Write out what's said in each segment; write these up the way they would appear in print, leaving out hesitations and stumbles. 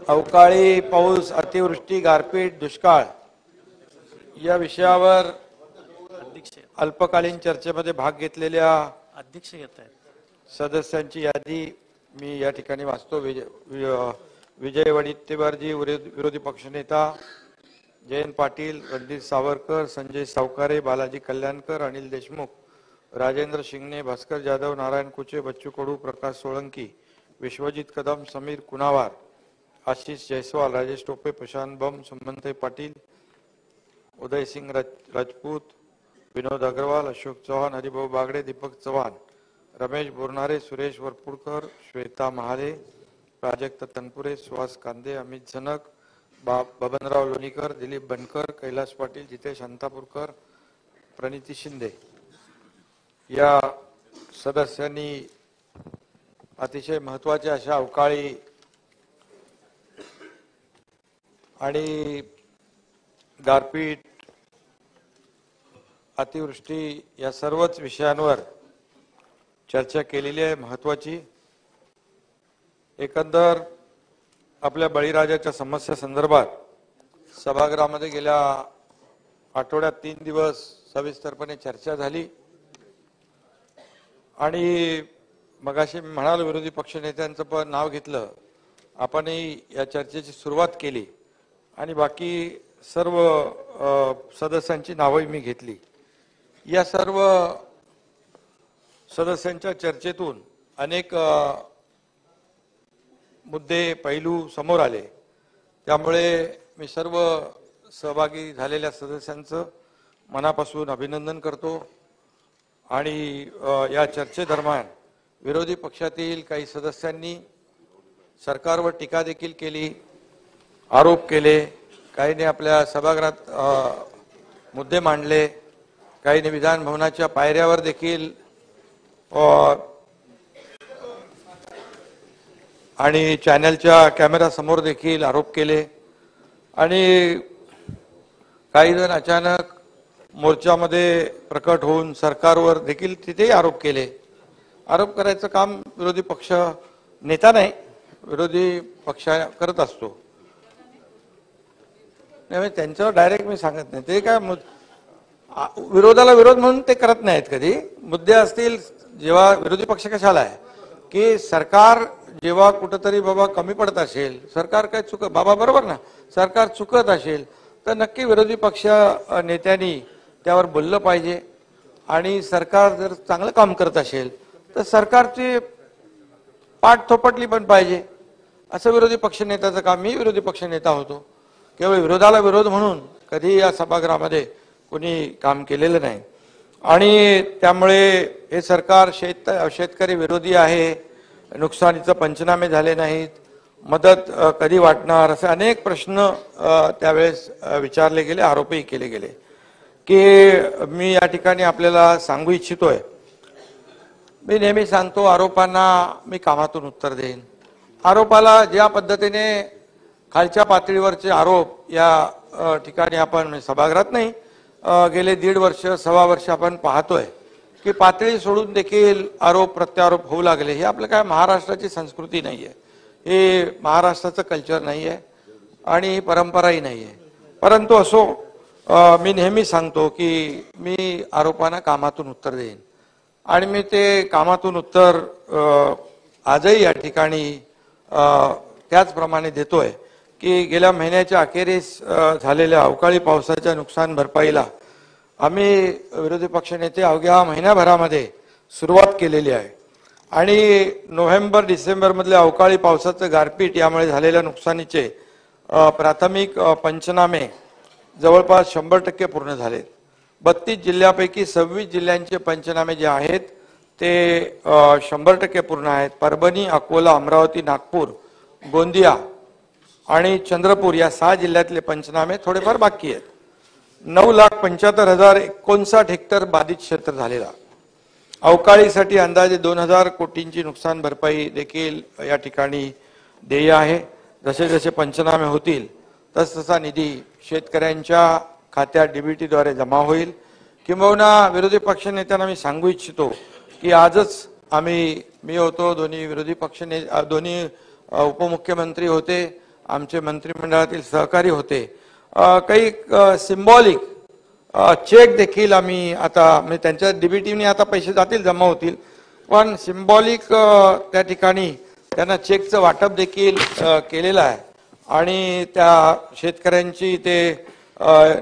अवकाळी पाऊस, अतिवृष्टी, गारपीट, दुष्काळ या विषयावर अल्पकालीन चर्चेमध्ये भाग घेतलेल्या अध्यक्ष येत आहेत सदस्यांची यादी मी या ठिकाणी वाचतो। विजय वडेट्टीवारजी, विरोधी पक्षनेता जयंत पाटील, रणजित सावरकर, संजय सावकारे, बालाजी कल्याणकर, अनिल देशमुख, राजेंद्र शिंगणे, भास्कर जाधव, नारायण कुचे, बच्चू कडू, प्रकाश सोळंकी, विश्वजित कदम, समीर कुनावार, आशीष जयस्वाल, राजेश टोपे, प्रशांत बम, सुमनताई पाटील, उदय सिंह राजपूत, विनोद अग्रवाल, अशोक चव्हाण, हरिभाऊ बागडे, दीपक चव्हाण, रमेश बोरनारे, सुरेश वरपुडकर, श्वेता महाले, प्राजक्त तनपुरे, सुहास कांदे, अमित झनक, बबनराव लोणीकर, दिलीप बनकर, कैलास पाटील, जितेश अंतापूरकर, प्रणिती शिंदे या सदस्यांनी अतिशय महत्त्वाच्या अशा अवकाळी आणि गारपीट, अतिवृष्टी या सर्वच विषयांवर चर्चा केलेली आहे। महत्त्वाची एकंदर आपल्या बळीराजाच्या समस्या संदर्भात सभागृहामध्ये गेल्या आठवड्यात 3 दिवस सविस्तरपणे चर्चा झाली आणि मगाशी मी म्हणालो विरोधी पक्षनेत्यांचं पण नाव घेतलं, आपणही या चर्चेची सुरुवात केली आणि बाकी सर्व सदस्यांची नावही मी घेतली। या सर्व सदस्यांच्या चर्चेतून अनेक मुद्दे पैलू समोर आले, त्यामुळे मी सर्व सहभागी झालेल्या सदस्यांचं मनापासून अभिनंदन करतो आणि या चर्चेदरम्यान विरोधी पक्षातील काही सदस्यांनी सरकारवर टीका देखील केली, आरोप केले, काहींनी आपल्या सभागृहात मुद्दे मांडले, काहींनी विधान भवनाच्या पायऱ्यावर देखील आणि चॅनलच्या कॅमेरा समोर देखील आरोप केले आणि काही जण अचानक मोर्चामध्ये प्रकट होऊन सरकारवर देखील तिथेही आरोप केले। आरोप करायचं काम विरोधी पक्ष नेता नाही, विरोधी पक्ष करत असतो। नाही त्यांच्यावर डायरेक्ट मी सांगत नाही, ते काय विरोधाला विरोध म्हणून ते करत नाहीत। कधी मुद्दे असतील जेव्हा विरोधी पक्ष कशाला आहे की सरकार जेव्हा कुठेतरी बाबा कमी पडत असेल, सरकार काय चुकत बाबा बरोबर ना, सरकार चुकत असेल तर नक्की विरोधी पक्ष नेत्यांनी त्यावर बोललं पाहिजे आणि सरकार जर चांगलं काम करत असेल तर सरकारची पाठ थोपटली पण पाहिजे, असं विरोधी पक्ष नेत्याचं काम। मी विरोधी पक्ष नेता होतो, केवळ विरोधाला विरोध म्हणून कधी या सभागृहामध्ये कोणी काम केलेलं नाही आणि त्यामुळे हे सरकार शेतकरी विरोधी आहे, नुकसानीचे पंचनामे झाले नाहीत, मदत कधी वाटणार, असे अनेक प्रश्न त्यावेळेस विचारले गेले, आरोपही केले गेले। की मी या ठिकाणी आपल्याला सांगू इच्छितोय, मी नेहमी सांगतो आरोपांना मी कामातून उत्तर देईन। आरोपाला ज्या पद्धतीने खालच्या पातळीवरचे आरोप या ठिकाणी आपण सभागृहात नाही गेले 1.5 वर्ष 1.25 वर्ष आपण पाहतोय की पातळी सोडून देखील आरोप प्रत्यारोप होऊ लागले। हे आपलं काय महाराष्ट्राची संस्कृती नाहीये, हे महाराष्ट्राचं कल्चर नाहीये आणि ही परंपराही नाहीये। परंतु असो, मी नेहमी सांगतो की मी आरोपांना कामातून उत्तर देईन आणि मी ते कामातून उत्तर आजही या ठिकाणी त्याचप्रमाणे देतोय की गेल्या महिन्याच्या अखेरीस झालेल्या अवकाळी पावसाच्या नुकसान भरपाईला आम्ही विरोधी पक्षनेते अवघ्या महिन्याभरामध्ये सुरुवात केलेली आहे आणि नोव्हेंबर डिसेंबर मधल्या अवकाळी पावसाचं गारपीट यामुळे झालेल्या नुकसानीचे प्राथमिक पंचनामे जवळपास 100% पूर्ण झाले। 32 जिल्ह्यापैकी 26 जिल्ह्यांचे पंचनामे जे आहेत ते 100% पूर्ण आहेत। परभणी, अकोला, अमरावती, नागपूर, गोंदिया आणि चंद्रपूर या 6 जिल्ह्यातले पंचनामे थोडेफार बाकी आहेत। 9,75,059 हेक्टर बाधित क्षेत्र झालेला। अवकाळीसाठी अंदाजे 2,000 कोटींची नुकसान भरपाई देखील या ठिकाणी देय आहे। जसे जसे पंचनामे होतील तसतसा निधी शेतकऱ्यांच्या खात्यात डीबीटी द्वारे जमा होईल। किंबहुना विरोधी पक्ष नेत्यांना मी सांगू इच्छितो की आजच मी होतो, दोन्ही विरोधी पक्ष दोन्ही उपमुख्यमंत्री होते आमचे मंत्रिमंडळातील सहकारी होते, काही सिम्बॉलिक चेक देखील आम्ही आता म्हणजे त्यांच्या डीबीटीने आता पैसे जातील, जमा होतील, पण सिम्बॉलिक त्या ठिकाणी त्यांना चेकचं वाटप देखील केलेलं आहे. आणि त्या शेतकऱ्यांची ते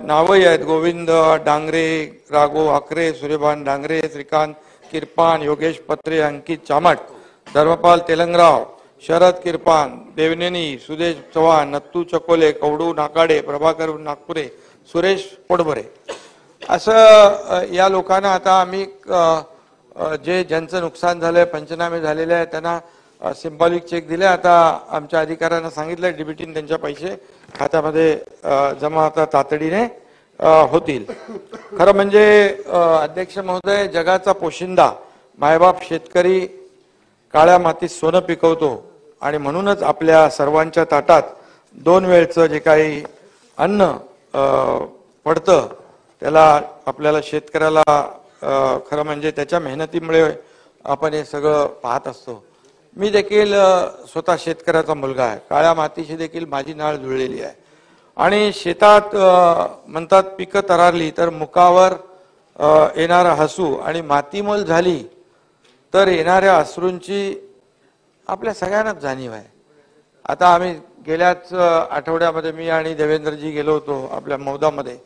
नावही आहेत: गोविंद डांगरे, राघव आकरे, सूर्यभान डांगरे, श्रीकांत किरपान, योगेश पत्रे, अंकित चामट, धर्मपाल तेलंगराव, शरद किरपान, देवनेनी, सुदेश चव्हाण, नत्तू चकोले, कवडू नाकाडे, प्रभाकर नागपुरे, सुरेश पोटभरे, असं या लोकांना आता आम्ही जे ज्यांचं नुकसान झालंय, पंचनामे झालेले आहे, त्यांना सिम्बॉलिक चेक दिले. आता आमच्या अधिकाऱ्यांना सांगितलं डीबीटीने त्यांच्या पैसे खात्यामध्ये जमा आता तातडीने होतील. खरं म्हणजे अध्यक्ष महोदय, जगाचा पोशिंदा मायबाप शेतकरी काळ्या मातीत सोनं पिकवतो आणि म्हणूनच आपल्या सर्वांच्या ताटात 2 वेळचं जे काही अन्न पडतं त्याला आपल्याला शेतकऱ्याला खरं म्हणजे त्याच्या मेहनतीमुळे आपण हे सगळं पाहत असतो. मी देखील स्वतः शेतकऱ्याचा मुलगा आहे. काळ्या मातीशी देखील माझी नाळ जुळलेली आहे. आणि शेतात म्हणतात पिकं तरारली तर मुखावर येणारा हसू आणि मातीमोल झाली तर येणाऱ्या अश्रूंची आपल्या सगळ्यांनाच जाणीव आहे. आता आम्ही गेल्याच आठवड्यामध्ये मी आणि देवेंद्रजी गेलो होतो आपल्या मौदामध्ये.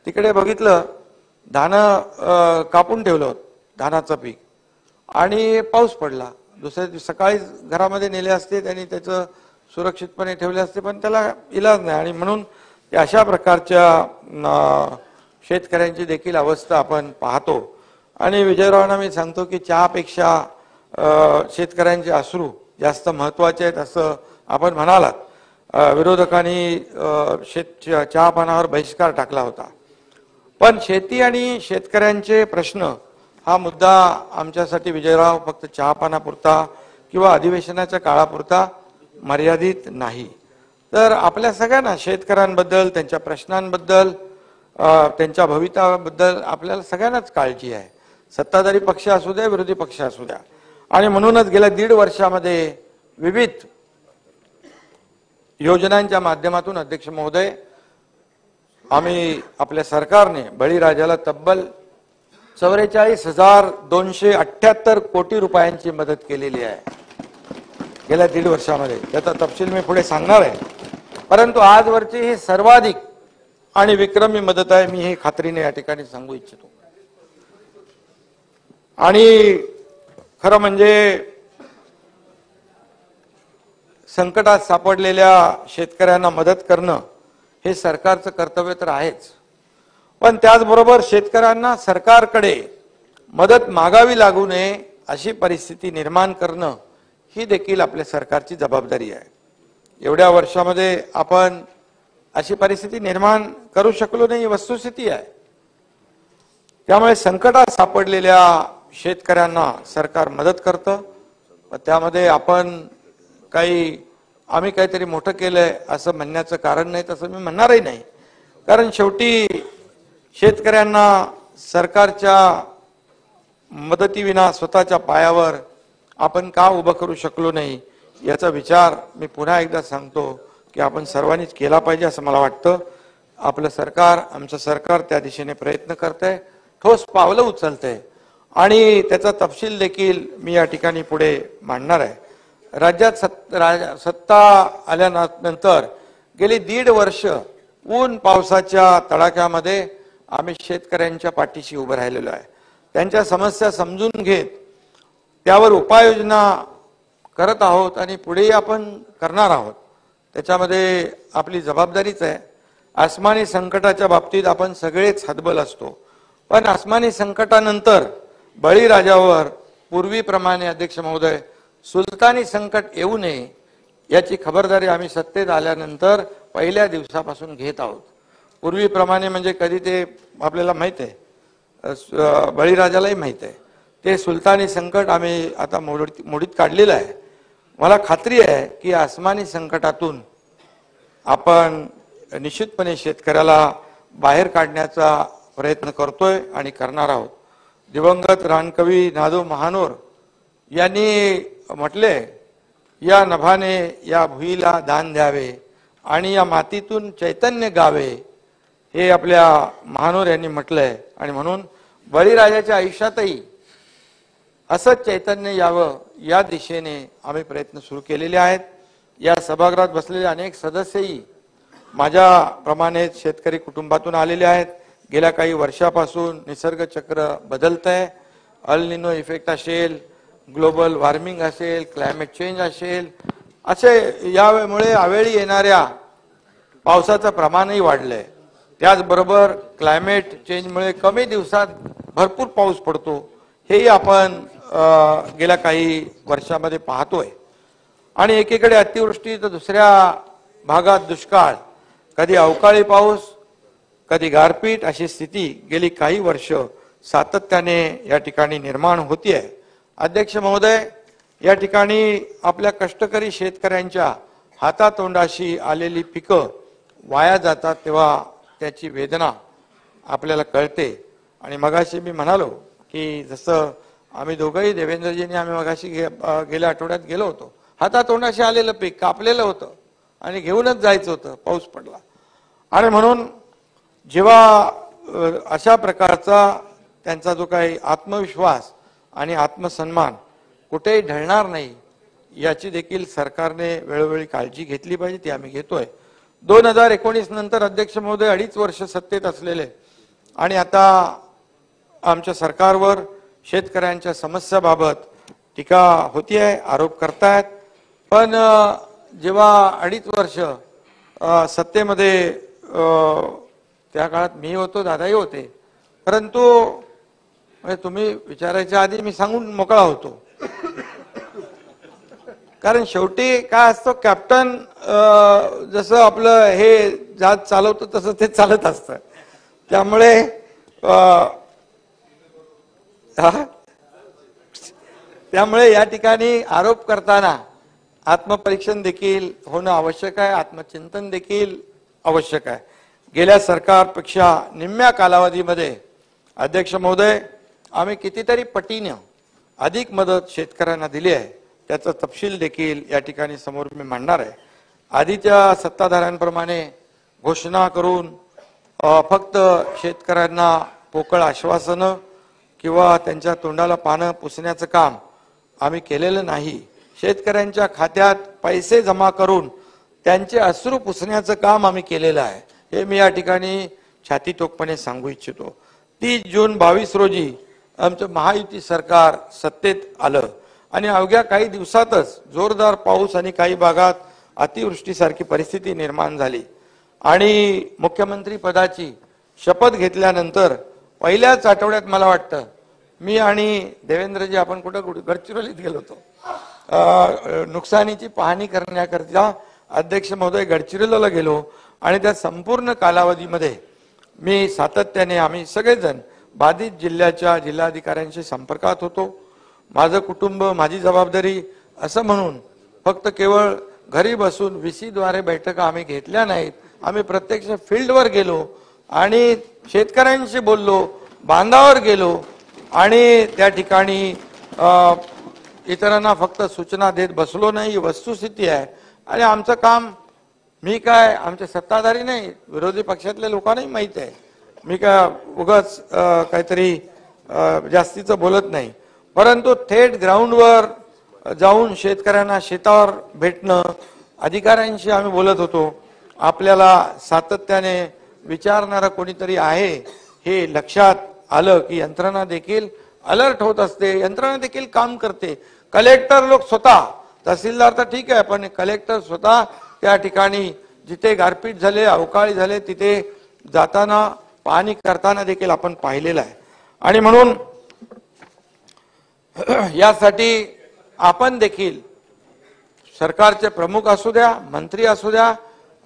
तिकडे बघितलं धानं कापून ठेवलं होतं, धानाचं पीक, आणि पाऊस पडला. दुसऱ्या दिवशी सकाळी घरामध्ये नेले असते, त्यांनी त्याचं सुरक्षितपणे ठेवले असते, पण त्याला इलाज नाही. आणि म्हणून अशा प्रकारच्या शेतकऱ्यांची देखील अवस्था आपण पाहतो. आणि विजयरावांना मी सांगतो की चहापेक्षा शेतकऱ्यांचे अश्रू जास्त महत्वाचे आहेत असं आपण म्हणालात. विरोधकांनी चहापानावर बहिष्कार टाकला होता, पण शेती आणि शेतकऱ्यांचे प्रश्न हा मुद्दा आमच्यासाठी विजयराव फक्त चहापानापुरता किंवा अधिवेशनाच्या काळापुरता मर्यादित नाही, तर आपल्या सगळ्यांना शेतकऱ्यांबद्दल, त्यांच्या प्रश्नांबद्दल, त्यांच्या भवितव्याबद्दल आपल्याला सगळ्यांनाच काळजी आहे. सत्ताधारी पक्ष असू द्या, विरोधी पक्ष असू द्या. आणि म्हणूनच गेल्या 1.5 वर्षामध्ये विविध योजनांच्या माध्यमातून अध्यक्ष महोदय आम्ही आपल्या सरकारने बळीराजाला तब्बल 44,278 कोटी रुपयांची मदत केलेली आहे गेल्या 1.5 वर्षामध्ये. त्याचा तपशील मी पुढे सांगणार आहे, परंतु आजवरची ही सर्वाधिक आणि विक्रमी मदत आहे, मी हे खात्रीने या ठिकाणी सांगू इच्छितो. आणि खरं म्हणजे संकटात सापडलेल्या शेतकऱ्यांना मदत करणं हे सरकारचं कर्तव्य तर आहेच, पण त्याचबरोबर शेतकऱ्यांना सरकारकडे मदत मागावी लागू नये अशी परिस्थिती निर्माण करणं ही देखील आपल्या सरकारची जबाबदारी आहे. एवढ्या वर्षामध्ये आपण अशी परिस्थिती निर्माण करू शकलो नाही, वस्तुस्थिती आहे. त्यामुळे संकटात सापडलेल्या शेतकऱ्यांना सरकार मदत करतं. त्यामध्ये आपण आम्ही काहीतरी मोठं केलंय असं म्हणण्याचं कारण नाही, तसं मी म्हणणारही नाही. कारण शेवटी शेतकऱ्यांना सरकारच्या मदतीविना स्वतःच्या पायावर आपण का उभं करू शकलो नाही याचा विचार मी पुन्हा एकदा सांगतो की आपण सर्वांनीच केला पाहिजे असं मला वाटतं. आपलं सरकार, आमचं सरकार त्या दिशेने प्रयत्न करतंय, ठोस पावलं उचलतंय आणि त्याचा तपशील देखील मी या ठिकाणी पुढे मांडणार आहे. राज्यात सत्ता आल्यानंतर गेली 1.5 वर्ष ऊन पावसाच्या तडाख्यामध्ये आम्ही शेतकऱ्यांच्या पाठीशी उभं राहिलेलो आहे. त्यांच्या समस्या समजून घेत त्यावर उपाययोजना करत आहोत आणि पुढेही आपण करणार आहोत. त्याच्यामध्ये आपली जबाबदारीच आहे. आसमानी संकटाच्या बाबतीत आपण सगळेच हतबल असतो, पण आसमानी संकटानंतर बळीराजावर पूर्वीप्रमाणे अध्यक्ष महोदय सुलतानी संकट येऊ नये याची खबरदारी आम्ही सत्तेत आल्यानंतर पहिल्या दिवसापासून घेत आहोत. पूर्वीप्रमाणे म्हणजे कधी ते आपल्याला माहित आहे, बळीराजालाही माहित आहे, ते सुलतानी संकट आम्ही आता मोडीत काढलेलं आहे. मला खात्री आहे की आसमानी संकटातून आपण निश्चितपणे शेतकऱ्याला बाहेर काढण्याचा प्रयत्न करतोय आणि करणार आहोत. दिवंगत रानकवी नादू महानोर यांनी म्हटले, या नभाने या भुईला दान द्यावे, आणि या मातीतून चैतन्य गावे हे आपल्या महानोर यांनी म्हटलंय. आणि म्हणून बळीराजाच्या आयुष्यातही असंच चैतन्य यावं या दिशेने आम्ही प्रयत्न सुरू केलेले आहेत. या सभागृहात बसलेले अनेक सदस्यही माझ्याप्रमाणेच शेतकरी कुटुंबातून आलेले आहेत. गेल्या काही वर्षापासून निसर्ग चक्र बदलतंय. अल निनो इफेक्ट असेल, ग्लोबल वॉर्मिंग असेल, क्लायमेट चेंज असेल, असे यामुळे अवेळी येणाऱ्या पावसाचं प्रमाणही वाढलंय. त्याचबरोबर क्लायमेट चेंजमुळे कमी दिवसात भरपूर पाऊस पडतो, हेही आपण गेल्या काही वर्षामध्ये पाहतोय. आणि एकीकडे अतिवृष्टी तर दुसऱ्या भागात दुष्काळ, कधी अवकाळी पाऊस, कधी गारपीट, अशी स्थिती गेली काही वर्ष सातत्याने या ठिकाणी निर्माण होतीये. अध्यक्ष महोदय, या ठिकाणी आपल्या कष्टकरी शेतकऱ्यांच्या हातातोंडाशी आलेली पिकं वाया जातात तेव्हा त्याची वेदना आपल्याला कळते. आणि मगाशी मी म्हणालो की जसं आम्ही दोघंही, देवेंद्रजींनी आम्ही मगाशी गेल्या आठवड्यात गेलो होतो, हातातोंडाशी आलेलं पीक कापलेलं होतं आणि घेऊनच जायचं होतं, पाऊस पडला. आणि म्हणून जेव्हा अशा प्रकारचा त्यांचा जो काही आत्मविश्वास आणि आत्मसन्मान कुठेही ढळणार नाही याची देखील सरकारने वेळोवेळी काळजी घेतली पाहिजे, ती आम्ही घेतोय. 2019 नंतर अध्यक्ष महोदय 2.5 वर्ष सत्तेत असलेले आणि आता आमच्या सरकारवर शेतकऱ्यांच्या समस्याबाबत टीका होतीये, आरोप करतायत. पण जेव्हा 2.5 वर्ष सत्तेमध्ये त्या काळात मी होतो, दादाही होते, परंतु तुम्ही विचारायच्या आधी मी सांगून मोकळा होतो. कारण शेवटी काय असतं, कॅप्टन जसं आपलं हे जहाज चालवतं तसं ते चालत असतं. त्यामुळे या ठिकाणी आरोप करताना आत्मपरीक्षण देखील होणं आवश्यक आहे, आत्मचिंतन देखील आवश्यक आहे. गेल्या सरकारपेक्षा निम्म्या कालावधीमध्ये अध्यक्ष महोदय आम्ही कितीतरी पटीने अधिक मदत शेतकऱ्यांना दिली आहे. त्याचा तपशील देखील या ठिकाणी समोर मी मांडणार आहे. आधीच्या सत्ताधाऱ्यांप्रमाणे घोषणा करून फक्त शेतकऱ्यांना पोकळ आश्वासनं किंवा त्यांच्या तोंडाला पानं पुसण्याचं काम आम्ही केलेलं नाही. शेतकऱ्यांच्या खात्यात पैसे जमा करून त्यांचे अश्रू पुसण्याचं काम आम्ही केलेलं आहे. हे मी या ठिकाणी छातीटोकपणे सांगू इच्छितो. 30 जून 22 रोजी आमचं महायुती सरकार सत्तेत आलं आणि अवघ्या काही दिवसातच जोरदार पाऊस आणि काही भागात अतिवृष्टीसारखी परिस्थिती निर्माण झाली. आणि मुख्यमंत्री पदाची शपथ घेतल्यानंतर पहिल्याच आठवड्यात मला वाटतं मी आणि देवेंद्रजी आपण कुठं गडचिरोलीत गेलो होतो नुकसानीची पाहणी करण्याकरिता. अध्यक्ष महोदय गडचिरोलीला गेलो आणि त्या संपूर्ण कालावधीमध्ये मी सातत्याने आम्ही सगळेजण बाधित जिल्ह्याच्या जिल्हाधिकाऱ्यांशी संपर्कात होतो. माझं कुटुंब माझी जबाबदारी असं म्हणून फक्त केवळ घरी बसून व्हीसीद्वारे बैठका आम्ही घेतल्या नाहीत. आम्ही प्रत्यक्ष फील्डवर गेलो आणि शेतकऱ्यांशी बोललो, बांधावर गेलो आणि त्या ठिकाणी इतरांना फक्त सूचना देत बसलो नाही. वस्तुस्थिती आहे. आणि आमचं काम, मी काय आमचे सत्ताधारी नाही, विरोधी पक्षातल्या लोकांनाही माहित आहे, मी काय उगाच काहीतरी जास्तीचं बोलत नाही. परंतु थेट ग्राउंडवर जाऊन शेतकऱ्यांना शेतावर भेटणं, अधिकाऱ्यांशी आम्ही बोलत होतो. आपल्याला सातत्याने विचारणारा कोणीतरी आहे हे लक्षात आलं की यंत्रणा देखील अलर्ट होत असते, यंत्रणा देखील काम करते. कलेक्टर लोक स्वतः, तहसीलदार तर ठीक आहे, पण कलेक्टर स्वतः त्या ठिकाणी जिथे गारपीट झाले, अवकाळी झाले, तिथे जाताना पाहणी करताना देखील आपण पाहिलेलं आहे. आणि म्हणून यासाठी आपण देखील सरकारचे प्रमुख असू द्या, मंत्री असू द्या,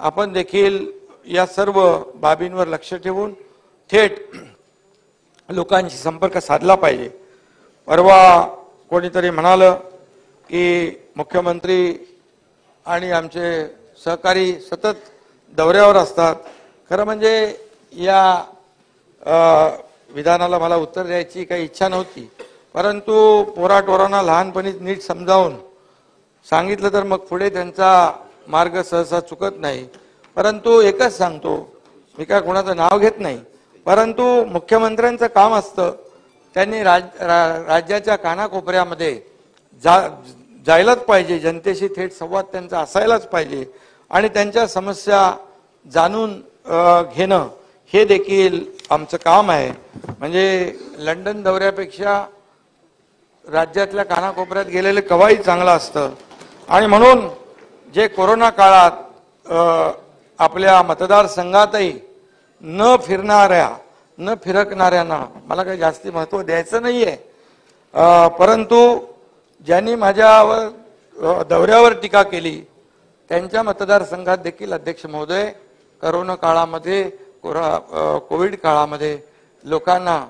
आपण देखील या सर्व बाबींवर लक्ष ठेवून थेट लोकांशी संपर्क साधला पाहिजे. परवा कोणीतरी म्हणालं की मुख्यमंत्री आणि आमचे सहकारी सतत दौऱ्यावर असतात. खरं म्हणजे या विधानाला मला उत्तर द्यायची काही इच्छा नव्हती, परंतु पोराटोरांना लहानपणीच नीट समजावून सांगितलं तर मग पुढे त्यांचा मार्ग सहसा चुकत नाही. परंतु एकच सांगतो, मी काय कोणाचं नाव घेत नाही, परंतु मुख्यमंत्र्यांचं काम असतं त्यांनी राज्याच्या कानाकोपऱ्यामध्ये जायलाच पाहिजे, जनतेशी थेट संवाद त्यांचा असायलाच पाहिजे आणि त्यांच्या समस्या जाणून घेणं हे देखील आमचं काम आहे. म्हणजे लंडन दौऱ्यापेक्षा राज्यातल्या कानाकोपऱ्यात गेलेलं केव्हाही चांगलं असतं. आणि म्हणून जे कोरोना काळात आपल्या मतदारसंघातही न फिरकणाऱ्यांना मला काही जास्ती महत्त्व द्यायचं नाहीये, परंतु ज्यांनी माझ्यावर दौऱ्यावर टीका केली त्यांच्या मतदारसंघात देखील अध्यक्ष महोदय कोरोना काळामध्ये कोविड काळामध्ये लोकांना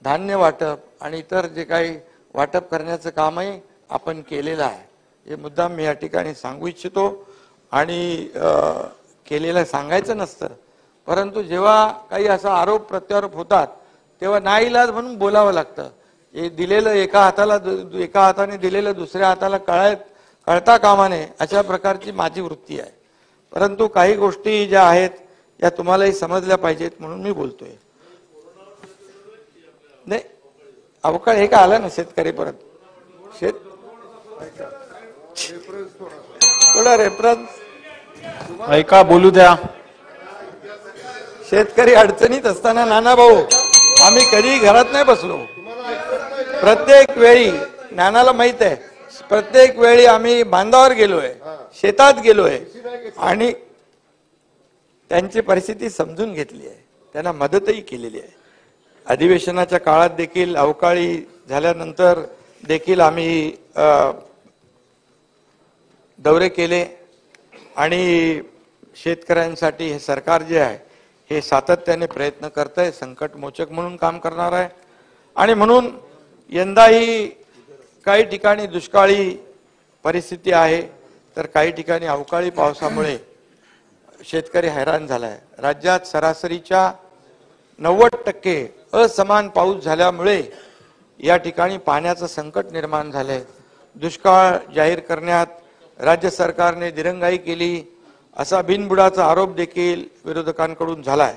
धान्य वाटप आणि इतर जे काही वाटप करण्याचं कामही आपण केलेलं आहे. हे मुद्दाम मी या ठिकाणी सांगू इच्छितो. आणि केलेलं सांगायचं नसतं, परंतु जेव्हा काही असा आरोप प्रत्यारोप होतात तेव्हा नाईलाज म्हणून बोलावं लागतं. हे दिलेलं एका हाताने दिलेलं दुसऱ्या हाताला कळता कामा नये, अशा प्रकारची माझी वृत्ती आहे. परंतु काही गोष्टी ज्या आहेत या तुम्हालाही समजल्या पाहिजेत म्हणून मी बोलतोय. नाही, अवकाळ हे का आलं ना शेतकरी परत थोडा रेफरन्स ऐका, बोलू द्या. शेतकरी अडचणीत असताना नाना भाऊ आम्ही कधी घरात नाही बसलो. प्रत्येक वेळी नानाला माहित आहे, प्रत्येक वेळी आम्ही बांधावर गेलोय, शेतात गेलोय आणि त्यांची परिस्थिती समजून घेतली आहे, त्यांना मदतही केलेली आहे. अधिवेशनाच्या काळात देखील अवकाळी झाल्यानंतर देखील आम्ही दौरे केले आणि शेतकऱ्यांसाठी हे सरकार जे आहे हे सातत्याने प्रयत्न करत आहे, संकटमोचक म्हणून काम करणार आहे. आणि म्हणून यंदाही काही ठिकाणी दुष्काळी परिस्थिती आहे, तर काही ठिकाणी अवकाळी पावसामुळे शेतकरी हैराण झालाय. राज्यात सरासरीच्या 90% असमान पाऊस झाल्यामुळे या ठिकाणी पाण्याचं संकट निर्माण झालंय. दुष्काळ जाहीर करण्यात राज्य सरकारने दिरंगाई केली असा बिनबुडाचा आरोप देखील विरोधकांकडून झालाय.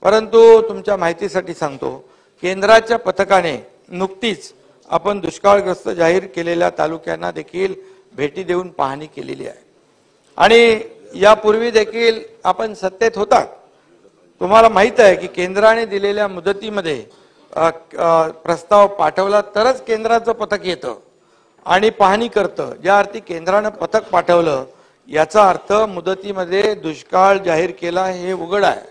परंतु तुमच्या माहितीसाठी सांगतो, केंद्राच्या पथकाने नुकतीच आपण दुष्काळग्रस्त जाहीर केलेल्या तालुक्यांना देखील भेटी देऊन पाहणी केलेली आहे. आणि यापूर्वी देखील आपण सत्तेत होतात, तुम्हाला माहित आहे की केंद्राने दिलेल्या मुदतीमध्ये प्रस्ताव पाठवला तरच केंद्राचं पथक येतं आणि पाहणी करतं. ज्या अर्थी केंद्रानं पथक पाठवलं याचा अर्थ मुदतीमध्ये दुष्काळ जाहीर केला हे उघड आहे.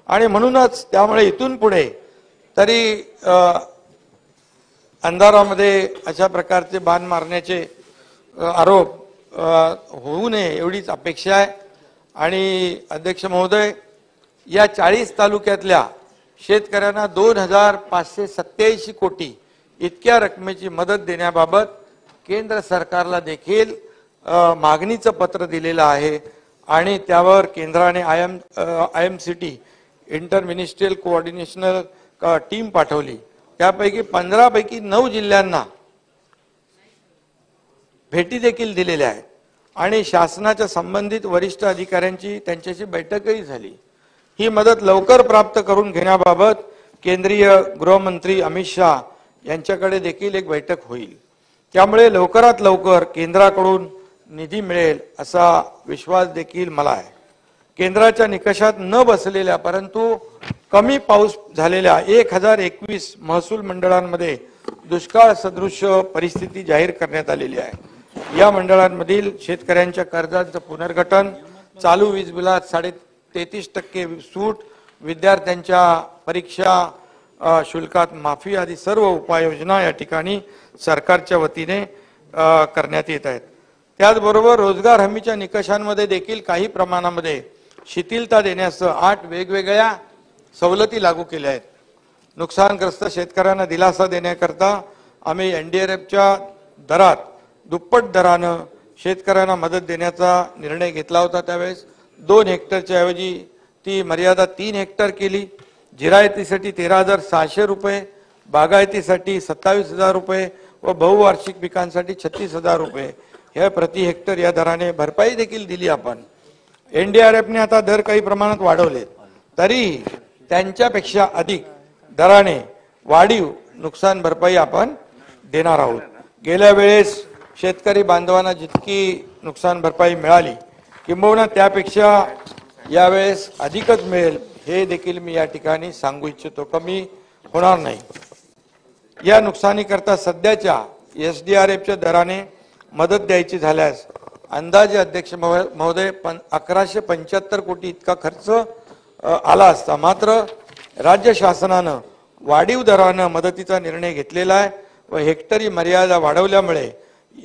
आणि म्हणूनच त्यामुळे इथून पुढे तरी अंधारामध्ये अशा प्रकारचे बाण मारण्याचे आरोप होऊ नये एवढीच अपेक्षा आहे. आणि अध्यक्ष महोदय, या 40 तालुक्यातल्या शेतकऱ्यांना 2587 कोटी इतक्या रकमेची मदत देण्याबाबत केंद्र सरकारला देखील मागणीचं पत्र दिलेलं आहे. आणि त्यावर केंद्राने IMCT इंटर मिनिस्ट्रियल कोऑर्डिनेशनल टीम पाठवली. त्यापैकी 15 पैकी 9 जिल्ह्यांना भेटी देखील दिलेल्या आहेत आणि शासनाच्या संबंधित वरिष्ठ अधिकाऱ्यांची त्यांच्याशी बैठकही झाली. ही मदत लवकर प्राप्त करून घेण्याबाबत केंद्रीय गृहमंत्री अमित शहा यांच्याकडे देखील एक बैठक होईल. त्यामुळे लवकरात लवकर केंद्राकडून निधी मिळेल असा विश्वास देखील मला आहे. केंद्राच्या निकषात न बसलेल्या परंतु कमी पाऊस झालेल्या 1021 महसूल मंडळांमध्ये दुष्काळ सदृश परिस्थिती जाहीर करण्यात आलेली आहे. या मंडळांमधील शेतकऱ्यांच्या कर्जांचं पुनर्गठन, चालू वीज बिलात 33% सूट, विद्यार्थ्यांच्या परीक्षा शुल्कात माफी आदी सर्व उपाययोजना या ठिकाणी सरकारच्या वतीने करण्यात येत आहेत. त्याचबरोबर रोजगार हमीच्या निकषांमध्ये देखील काही प्रमाणामध्ये शिथिलता देण्यासह 8 वेगवेगळ्या सवलती लागू केल्या आहेत. नुकसानग्रस्त शेतकऱ्यांना दिलासा देण्याकरता आम्ही NDRFच्या दरात दुप्पट दरानं शेतकऱ्यांना मदत देण्याचा निर्णय घेतला होता. त्यावेळेस 2 हेक्टरच्या ऐवजी ती मर्यादा 3 हेक्टर केली. जिरायतीसाठी 13,600 रुपये, बागायतीसाठी 27,000 रुपये व बहुवार्षिक पिकांसाठी 36,000 रुपये हे प्रति हेक्टर या दराने भरपाई देखील दिली आपण. एनडीआरएफने आता दर काही प्रमाणात वाढवले, तरी त्यांच्यापेक्षा अधिक दराने वाढीव नुकसान भरपाई आपण देणार आहोत। गेल्या वेळेस शेतकरी बांधवांना जितकी नुकसान भरपाई मिळाली, किंबहुना त्यापेक्षा यावेळेस अधिकच मिळेल हे देखील मी या ठिकाणी सांगू इच्छितो, कमी होणार नाही। या नुकसानीकरता सध्याच्या एसडीआरएफच्या दराने मदत द्यायची झाल्यास अंदाजे अध्यक्ष महोदय 1175 कोटी इतका खर्च आला असता। मात्र राज्य शासनानं वाढीव दरानं मदतीचा निर्णय घेतलेला आहे व हेक्टरी मर्यादा वाढवल्यामुळे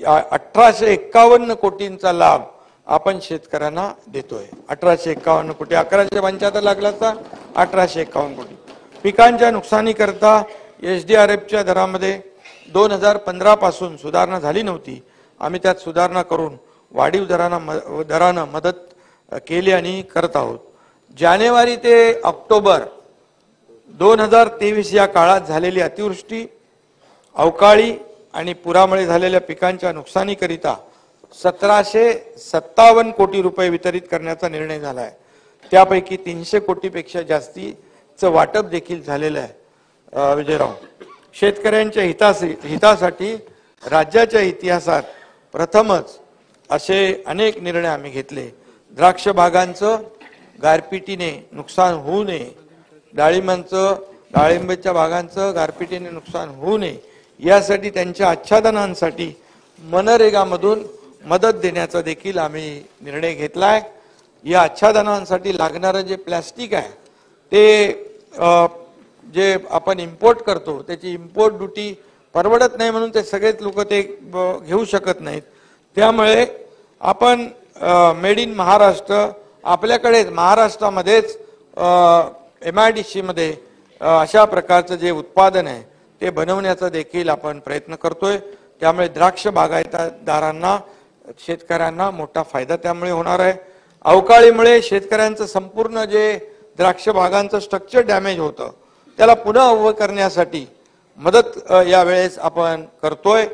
1851 कोटींचा लाभ आपण शेतकऱ्यांना देतोय। 1851 कोटी, 1175 लागला असता 1851 कोटी। पिकांच्या नुकसानीकरता एसडीआरएफच्या दरामध्ये 2015 पासून सुधारणा झाली नव्हती। आम्ही त्यात सुधारणा करून वाढीव दरानं मदत केली आणि करत आहोत। जानेवारी ते ऑक्टोबर 2023 या काळात झालेली अतिवृष्टी, अवकाळी आणि पुरामुळे झालेल्या पिकांच्या नुकसानीकरिता 1757 कोटी रुपये वितरित करण्याचा निर्णय झाला आहे। त्यापैकी 300 कोटीपेक्षा जास्तीचं वाटप देखील झालेलं आहे। विजयराव, शेतकऱ्यांच्या हितासाठी राज्याच्या इतिहासात प्रथमच असे अनेक निर्णय आम्ही घेतले। द्राक्ष बागांचं गारपिटीने नुकसान होऊ नये, डाळिंबाच्या बागांचं गारपिटीने नुकसान होऊ नये यासाठी त्यांच्या आच्छादनांसाठी मनरेगामधून मदत देण्याचा देखील आम्ही निर्णय घेतलाय। या आच्छादनांसाठी लागणारं जे प्लास्टिक आहे ते जे आपण इम्पोर्ट करतो त्याची इम्पोर्ट ड्युटी परवडत नाही, म्हणून ते सगळेच लोक ते घेऊ शकत नाहीत। त्यामुळे आपण मेड इन महाराष्ट्र आपल्याकडे महाराष्ट्रामध्येच MIDC मध्ये अशा प्रकारचं जे उत्पादन आहे ते बनवण्याचा देखील आपण प्रयत्न करतोय। त्यामुळे द्राक्ष बागायतदारांना, शेतकऱ्यांना मोठा फायदा त्यामुळे होणार आहे। अवकाळीमुळे शेतकऱ्यांचं संपूर्ण जे द्राक्ष बागांचं स्ट्रक्चर डॅमेज होतं त्याला पुन्हा उभं करण्यासाठी मदत यावेळेस आपण करतोय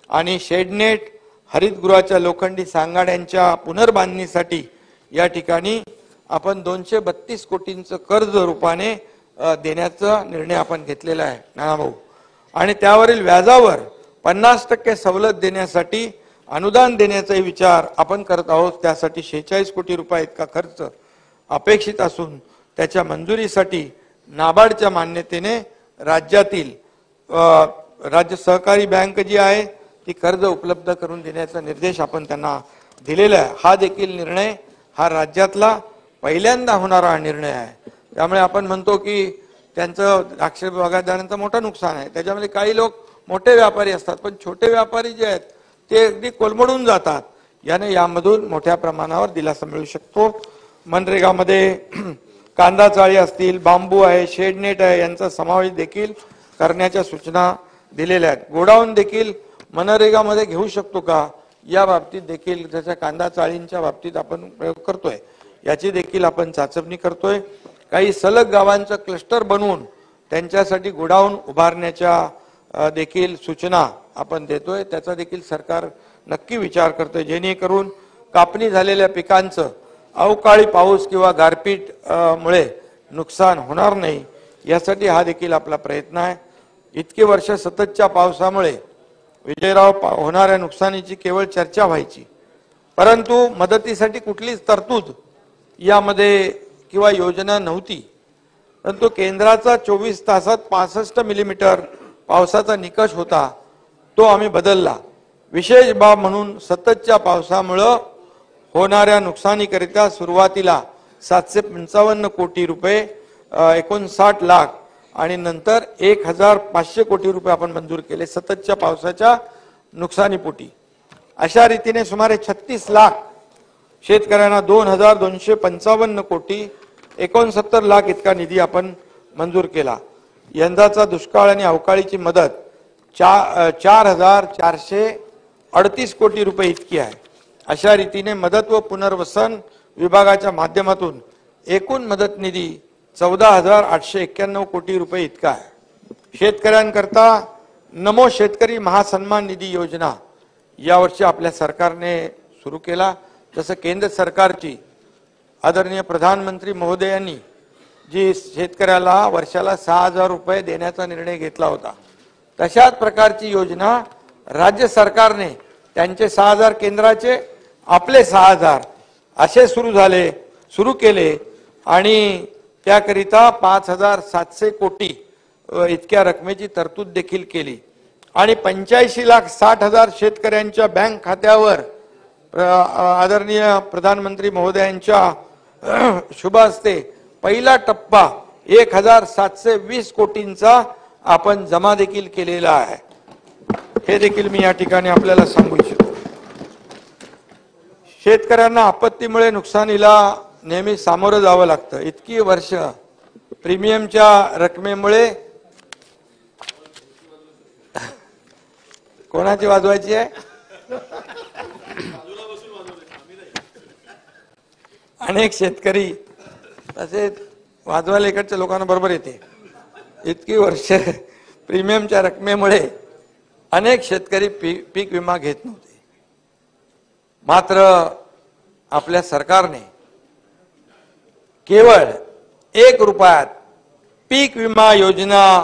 आणि शेडनेट, हरितगृहाच्या लोखंडी सांगाड्यांच्या पुनर्बांधणीसाठी या ठिकाणी आपण 232 कोटींचं कर्ज रूपाने देण्याचा निर्णय आपण घेतलेला आहे नानाभाऊ, आणि त्यावरील व्याजावर 50% सवलत देण्यासाठी अनुदान देण्याचाही विचार आपण करत आहोत। त्यासाठी 46 कोटी रुपये इतका खर्च अपेक्षित असून त्याच्या मंजुरीसाठी नाबार्डच्या मान्यतेने राज्यातील राज्य सहकारी बँक जी आहे ती कर्ज उपलब्ध करून देण्याचा निर्देश आपण त्यांना दिलेला आहे। हा देखील निर्णय हा राज्यातला पहिल्यांदा होणारा निर्णय आहे। त्यामुळे आपण म्हणतो की त्यांचं द्राक्ष बागायतदारांचं मोठं नुकसान आहे, त्याच्यामध्ये काही लोक मोठे व्यापारी असतात, पण छोटे व्यापारी जे आहेत ते अगदी कोलमडून जातात। याने यामधून मोठ्या प्रमाणावर दिलासा मिळू शकतो। मनरेगामध्ये कांदा चाळी असतील, बांबू आहे, शेडनेट आहे यांचा समावेश देखील करण्याच्या सूचना दिलेल्या आहेत। गोडाऊन देखील मनरेगामध्ये घेऊ शकतो का या बाबतीत देखील, जशा कांदा चाळींच्या बाबतीत आपण प्रयोग करतोय याची देखील आपण चाचपणी करतोय। काही सलग गावांचं क्लस्टर बनवून त्यांच्यासाठी गोडाऊन उभारण्याच्या देखील सूचना आपण देतोय। त्याचा देखील सरकार नक्की विचार करतोय, जेणेकरून कापणी झालेल्या पिकांचं अवकाळी पाऊस किंवा गारपीट मुळे नुकसान होणार नाही यासाठी हा देखील आपला प्रयत्न आहे। इतके वर्ष सततच्या पावसामुळे विजयराव होणाऱ्या नुकसानीची केवळ चर्चा व्हायची, परंतु मदतीसाठी कुठलीच तरतूद यामध्ये किंवा योजना नव्हती। परंतु केंद्राचा 24 तासात 65 मिलीमीटर पावसाचा निकष होता, तो आम्ही बदलला। विशेष बाब म्हणून सततच्या पावसामुळे होणाऱ्या नुकसानीकरिता सुरुवातीला 755 कोटी रुपये 59 लाख आणि नंतर 1500 कोटी रुपये आपण मंजूर केले सततच्या पावसाच्या नुकसानीपोटी। अशा रीतीने सुमारे 36 लाख शेतकऱ्यांना 2255 कोटी 69 लाख इतका निधी आपण मंजूर केला। यंदाचा दुष्काळ आणि अवकाळीची मदत 4438 कोटी रुपये इतकी आहे। अशा रीतीने मदत व पुनर्वसन विभागाच्या माध्यमातून एकूण मदत निधी 14891 कोटी रुपये इतका आहे। शेतकऱ्यांकरता नमो शेतकरी महासन्मान निधी योजना यावर्षी आपल्या सरकारने सुरू केला। जसं केंद्र सरकारची आदरणीय प्रधानमंत्री महोदयांनी जी शेतकऱ्याला वर्षाला 6,000 रुपये देण्याचा निर्णय घेतला होता, तशाच प्रकारची योजना राज्य सरकारने त्यांचे 6,000 केंद्राचे, आपले 6,000 असे सुरू केले आणि त्याकरिता 5,700 कोटी इतक्या रकमेची तरतूद देखील केली आणि 85,60,000 शेतकऱ्यांच्या बँक खात्यावर आदरणीय प्रधानमंत्री महोदयांच्या शुभ हस्ते पहिला टप्पा 1,720 कोटींचा आपण जमा देखील केलेला आहे। हे देखील मी या ठिकाणी आपल्याला सांगू इच्छितो। शेतकऱ्यांना आपत्तीमुळे नुकसानीला नेहमी सामोरं जावं लागतं। इतकी वर्ष प्रीमियमच्या रकमेमुळे कोणाची वाजवायची आहे? अनेक शेतकरी तसेच वाजवायला इकडच्या लोकांना बरोबर येते। इतकी वर्ष प्रीमियमच्या रकमेमुळे अनेक शेतकरी पीक विमा घेत नव्हते। मात्र आपल्या सरकारने केवळ 1 रुपयात पीक विमा योजना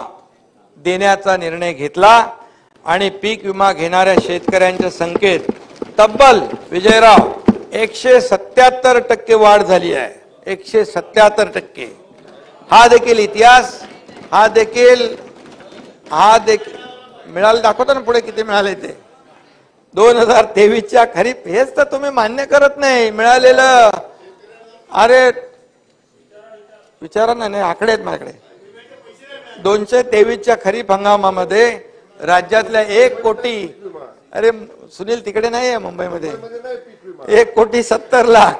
देण्याचा निर्णय घेतला आणि पीक विमा घेणाऱ्या शेतकऱ्यांच्या संख्येत तब्बल विजयराव 177% वाढ झाली आहे। 177%। हा देखील इतिहास, हा देखील मिळाले दाखवतो ना पुढे किती मिळाले ते। 2023च्या खरीप, हेच तर तुम्ही मान्य करत नाही मिळालेलं। अरे विचारा ना, नाही आकडे आहेत माझ्याकडे। 223च्या खरीप हंगामामध्ये राज्यातल्या 1 कोटी, अरे सुनील तिकडे नाही आहे मुंबईमध्ये, 1,70,00,000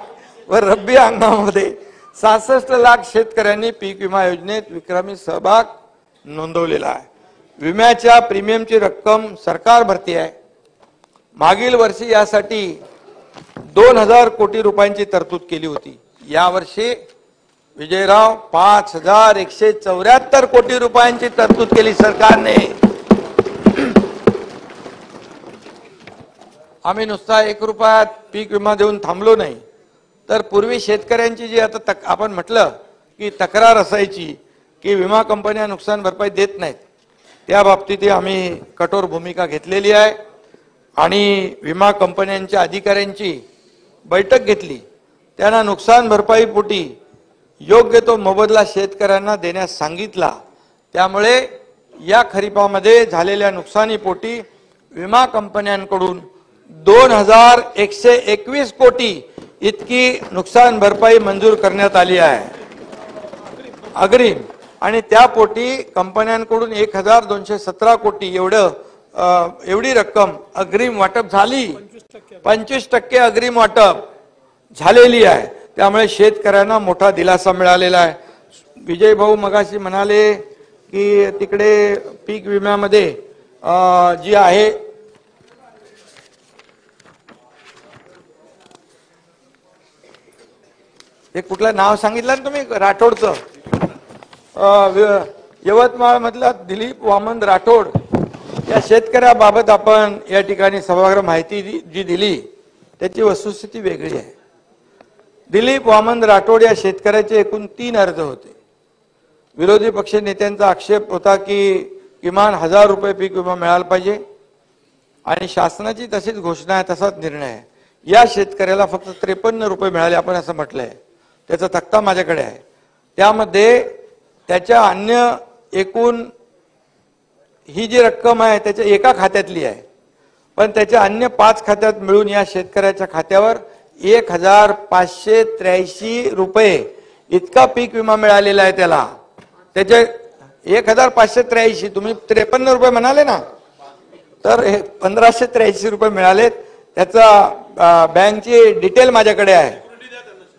व रब्बी हंगामामध्ये 66 लाख शेतकऱ्यांनी पीक विमा योजनेत विक्रमी सहभाग नोंदवलेला आहे। विम्याच्या प्रीमियमची रक्कम सरकार भरती आहे। मागील वर्षी यासाठी 2,000 कोटी रुपयांची तरतूद केली होती। यावर्षी विजयराव 5,174 कोटी रुपयांची तरतूद केली सरकारने। आम्ही नुसता 1 रुपयात पीक विमा देऊन थांबलो नाही, तर पूर्वी शेतकऱ्यांची जी आता आपण म्हटलं की तक्रार असायची की विमा कंपन्या नुकसान भरपाई देत नाहीत, त्या बाबतीत आम्ही कठोर भूमिका घेतलेली आहे आणि विमा कंपन्यांच्या अधिकाऱ्यांची बैठक घेतली। त्यांना नुकसान भरपाई पोटी योग्य तो मोबदला शेतकऱ्यांना देण्यास सांगितला। त्यामुळे या खरीपामध्ये झालेल्या नुकसानीपोटी विमा कंपन्यांकडून 2,121 कोटी इतकी नुकसान भरपाई मंजूर करण्यात आली आहे अग्रिम, आणि त्यापोटी कंपन्यांकडून 1,217 कोटी एवढी रक्कम अग्रिम वाटप झाली। 25% अग्रिम वाटप झालेली आहे। त्यामुळे शेतकऱ्यांना मोठा दिलासा मिळालेला आहे। विजय भाऊ मगाशी म्हणाले की तिकडे पीक विम्यामध्ये जी आहे हे कुठलं नाव सांगितलं ना तुम्ही, राठोडचं, यवतमाळ मधला दिलीप वामन राठोड या शेतकऱ्याबाबत आपण या ठिकाणी सभागृह माहिती जी दिली त्याची वस्तुस्थिती वेगळी आहे। दिलीप वामन राठोड या शेतकऱ्याचे एकूण 3 अर्ज होते। विरोधी पक्ष नेत्यांचा आक्षेप होता की किमान 1,000 रुपये पीक विमा मिळाला पाहिजे आणि शासनाची तशीच घोषणा आहे, तसाच निर्णय आहे। या शेतकऱ्याला फक्त 53 रुपये मिळाले, आपण असं म्हटलंय। त्याचा तक्ता माझ्याकडे आहे। त्यामध्ये त्याच्या अन्य एकूण ही जी रक्कम आहे त्याच्या एका खात्यातली आहे, पण त्याच्या अन्य 5 खात्यात मिळून या शेतकऱ्याच्या खात्यावर 1,583 रुपये इतका पीक विमा मिळालेला आहे त्याला। त्याचे 1,583, तुम्ही 53 रुपये म्हणाले ना, तर 1,583 रुपये मिळालेत। त्याचा बँकची डिटेल माझ्याकडे आहे।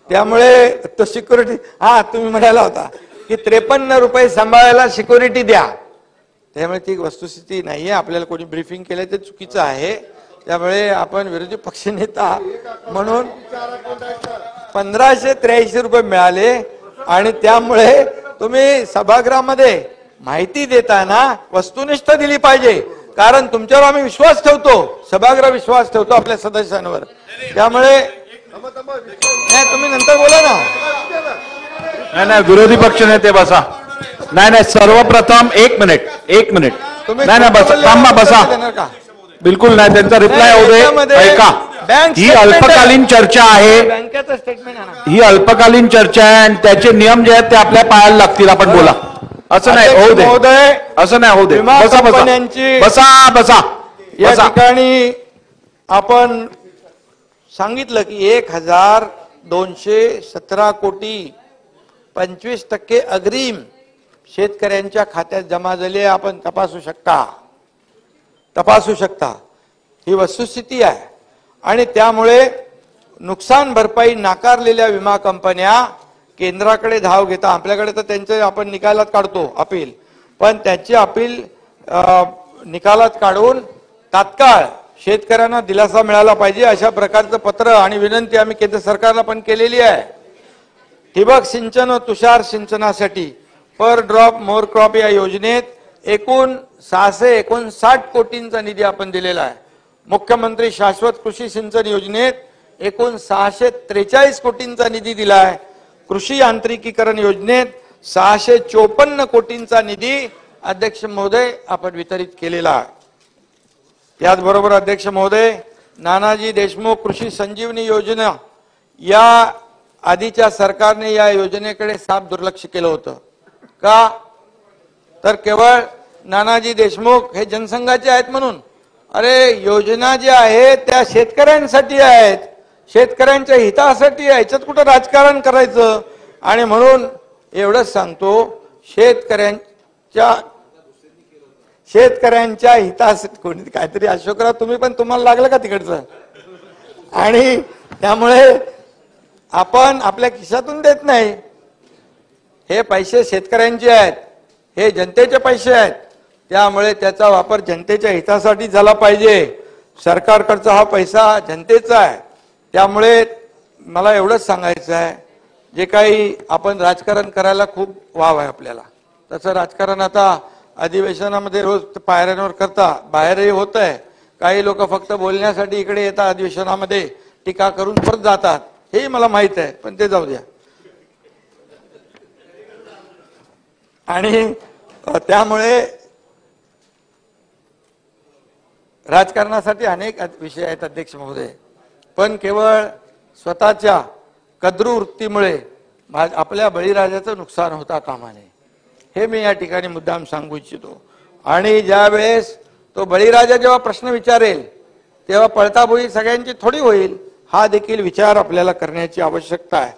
त्यामुळे तो सिक्युरिटी, हा तुम्ही म्हणाला होता की 53 रुपये सांभाळायला सिक्युरिटी द्या, त्यामुळे ती वस्तुस्थिती नाहीये। आपल्याला कोणी ब्रीफिंग केलं ते चुकीचं आहे। त्यामुळे आपण विरोधी पक्षनेता म्हणून 1,583 रुपये मिळाले आणि त्यामुळे तुम्ही सभागृहामध्ये माहिती देताना वस्तुनिष्ठ दिली पाहिजे, कारण तुमच्यावर आम्ही विश्वास ठेवतो, सभागृह विश्वास ठेवतो आपल्या सदस्यांवर। त्यामुळे नाही तुम्ही नंतर बोला ना. नाही नाही, विरोधी पक्ष नेते बसा. नाही नाही, सर्वप्रथम एक मिनिट तुम्ही नाही नाही, बसा, थांबा, बसा. देणार का? बिलकुल नाही, त्यांचा रिप्लाय होऊ दे. ऐका, ही अल्पकालीन चर्चा आहे, बँकेचं स्टेटमेंट आहे ना. ही अल्पकालीन चर्चा आहे आणि त्याचे नियम जे आहेत ते आपल्या पायाला लागतील. आपण बोला. असं नाही होऊ दे, महोदय, असं नाही होऊ दे. विमा बसा बसा कंपन्यांची बसा बसा या बसा. ठिकाणी आपण सांगितलं की 1217 कोटी 25% अग्रिम शेतकऱ्यांच्या खात्यात जमा झाले. आपण तपासू शकता. ही वस्तुस्थिती आहे. आणि त्यामुळे नुकसान भरपाई नाकारलेल्या विमा कंपन्या केंद्राकडे धाव घेता. आपल्याकडे तर त्यांचे आपण निकालात काढतो अपील, पण त्याची अपील निकालात काढून तात्काळ शेतकऱ्यांना दिलासा मिळाला पाहिजे अशा प्रकारचं पत्र आणि विनंती आम्ही केंद्र सरकारला पण केलेली आहे. ठिबक सिंचन व तुषार सिंचनासाठी पर ड्रॉप मोर क्रॉप या योजनेत एकूण 659 कोटींचा निधी आपण दिलेला आहे. मुख्यमंत्री शाश्वत कृषी सिंचन योजनेत एकूण 643 कोटींचा निधी दिला आहे. कृषी यांत्रिकीकरण योजनेत 654 कोटींचा निधी अध्यक्ष महोदय आपण वितरित केलेला आहे. त्याचबरोबर अध्यक्ष महोदय, नानाजी देशमुख कृषी संजीवनी योजना या आधीच्या सरकारने या योजनेकडे साफ दुर्लक्ष केलं होतं. का तर केवळ नानाजी देशमुख हे जनसंघाचे आहेत म्हणून. अरे योजना ज्या आहेत त्या शेतकऱ्यांसाठी आहेत, शेतकऱ्यांच्या हितासाठी आहे. याच्यात कुठं राजकारण करायचं. आणि म्हणून एवढंच सांगतो, शेतकऱ्यांच्या हितासाठी कोणी काहीतरी अशोकराव तुम्ही पण तुम्हाला लागलं का तिकडचं. आणि त्यामुळे आपण आपल्या खिशातून देत नाही. हे पैसे शेतकऱ्यांचे आहेत, हे जनतेचे पैसे आहेत. त्यामुळे त्याचा वापर जनतेच्या हितासाठी झाला पाहिजे. सरकारकडचा हा पैसा जनतेचा आहे. त्यामुळे मला एवढंच सांगायचं आहे, जे काही आपण राजकारण करायला खूप वाव आहे आपल्याला, तसं राजकारण आता अधिवेशनामध्ये रोज पायऱ्यांवर करता बाहेरही होत आहे. काही लोक फक्त बोलण्यासाठी इकडे येतात, अधिवेशनामध्ये टीका करून परत जातात. हेही मला माहित आहे, पण ते जाऊ द्या. आणि त्यामुळे राजकारणासाठी अनेक विषय आहेत अध्यक्ष महोदय, पण केवळ स्वतःच्या कद्रू वृत्तीमुळे आपल्या बळीराजाचं नुकसान होता कामा नये, हे मी या ठिकाणी मुद्दाम सांगू इच्छितो. आणि ज्या वेळेस तो बळीराजा जेव्हा प्रश्न विचारेल तेव्हा पळताबोळी सगळ्यांची थोडी होईल, हा देखील विचार आपल्याला करण्याची आवश्यकता आहे.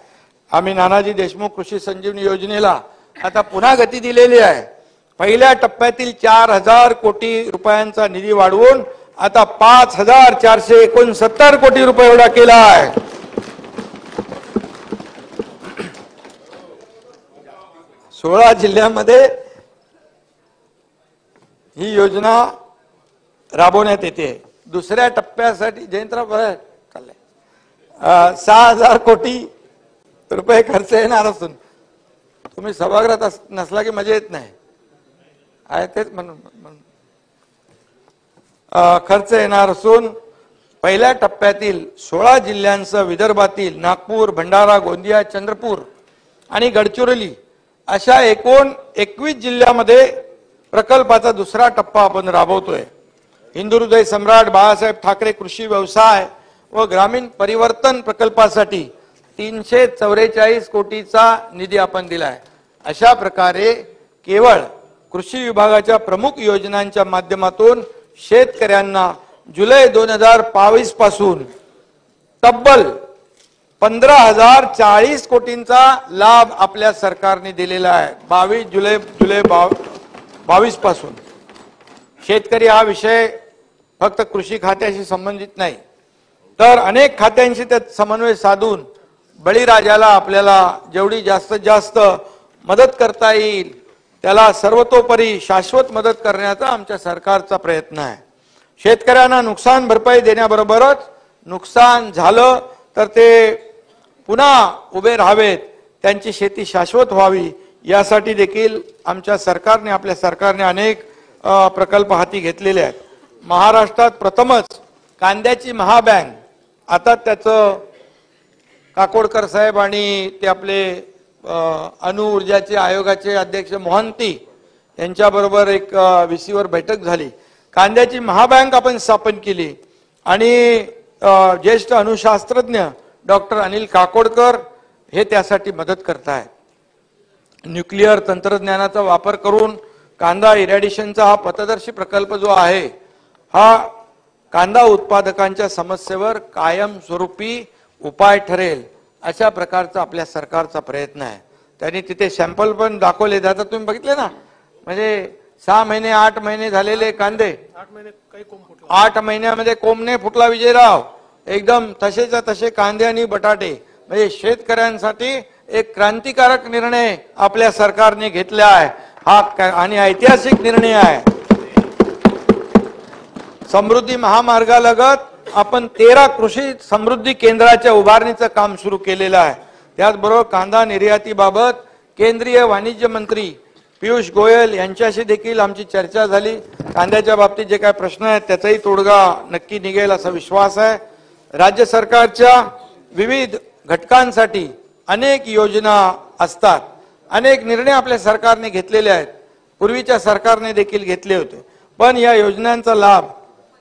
आम्ही नानाजी देशमुख कृषी संजीवनी योजनेला आता पुन्हा गती दिलेली आहे. पहिल्या टप्प्यातील 4000 कोटी रुपयांचा निधी वाढवून आता 5469 कोटी रुपये एवढा केला आहे. 16 जिल्ह्यामध्ये ही योजना राबवण्यात येते. दुसऱ्या टप्प्यासाठी जयंतराव 6000 कोटी रुपये खर्च येणार असून तुम्ही सभागृहात नसला की मजा येत नाही आहे तेच म्हणून खर्च येणार असून पहिल्या टप्प्यातील 16 जिल्ह्यांसह विदर्भातील नागपूर, भंडारा, गोंदिया, चंद्रपूर आणि गडचिरोली अशा एकूण 21 जिल्ह्यामध्ये प्रकल्पाचा दुसरा टप्पा आपण राबवतोय. हिंदुहृदय सम्राट बाळासाहेब ठाकरे कृषी व्यवसाय व ग्रामीण परिवर्तन प्रकल्पासाठी 344 कोटीचा निधी आपण दिलाय. अशा प्रकारे केवळ कृषी विभागाच्या प्रमुख योजनांच्या माध्यमातून शेतकऱ्यांना जुलै 2022 पासून तब्बल 15,040 कोटींचा लाभ आपल्या सरकारने दिलेला आहे. 22 जुलै 22 पासून. शेतकरी हा विषय फक्त कृषी खात्याशी संबंधित नाही तर अनेक खात्यांशी त्यात समन्वय साधून बळीराजाला आपल्याला जेवढी जास्तीत जास्त मदत करता येईल त्याला सर्वतोपरी शाश्वत मदत करण्याचा आमच्या सरकारचा प्रयत्न आहे. शेतकऱ्यांना नुकसान भरपाई देण्याबरोबरच नुकसान झालं तर ते पुन्हा उभे राहावेत, त्यांची शेती शाश्वत व्हावी यासाठी देखील आमच्या सरकारने आपल्या सरकारने अनेक प्रकल्प हाती घेतलेले आहेत. महाराष्ट्रात प्रथमच कांद्याची महाबँक आता त्याचं काकोडकर साहेब आणि ते आपले अणु ऊर्जाचे आयोगाचे अध्यक्ष मोहंती यांच्याबरोबर एक VC वर बैठक झाली. कांद्याची महाबँक आपण स्थापन केली आणि ज्येष्ठ अणुशास्त्रज्ञ डॉक्टर अनिल काकोडकर हे त्यासाठी मदत करतायत. न्यूक्लिअर तंत्रज्ञानाचा वापर करून कांदा इरॅडिशनचा हा पथदर्शी प्रकल्प जो आहे हा कांदा उत्पादकांच्या समस्येवर कायमस्वरूपी उपाय ठरेल अशा प्रकारचा आपल्या सरकारचा प्रयत्न आहे. त्यांनी तिथे सॅम्पल पण दाखवले जातात, तुम्ही बघितले ना. म्हणजे 6 महिने 8 महिने झालेले कांदे 8 महिन्यामध्ये कोंबणे फुटला विजयराव. एकदम तसेच्या तसे कांदे आणि बटाटे. म्हणजे शेतकऱ्यांसाठी एक क्रांतिकारक निर्णय आपल्या सरकारने घेतला आहे हा आणि ऐतिहासिक निर्णय आहे. समृद्धी महामार्गालगत आपण 13 कृषी समृद्धी केंद्राच्या उभारणीचं काम सुरू केलेलं आहे. त्याचबरोबर कांदा निर्यातीबाबत केंद्रीय वाणिज्य मंत्री पियुष गोयल यांच्याशी देखील आमची चर्चा झाली. कांद्याच्या बाबतीत जे काही प्रश्न आहेत त्याचाही तोडगा नक्की निघेल असा विश्वास आहे. राज्य सरकारच्या विविध घटकांसाठी अनेक योजना असतात, अनेक निर्णय आपल्या सरकारने घेतलेले आहेत, पूर्वीच्या सरकारने देखील घेतले होते. पण या योजनांचा लाभ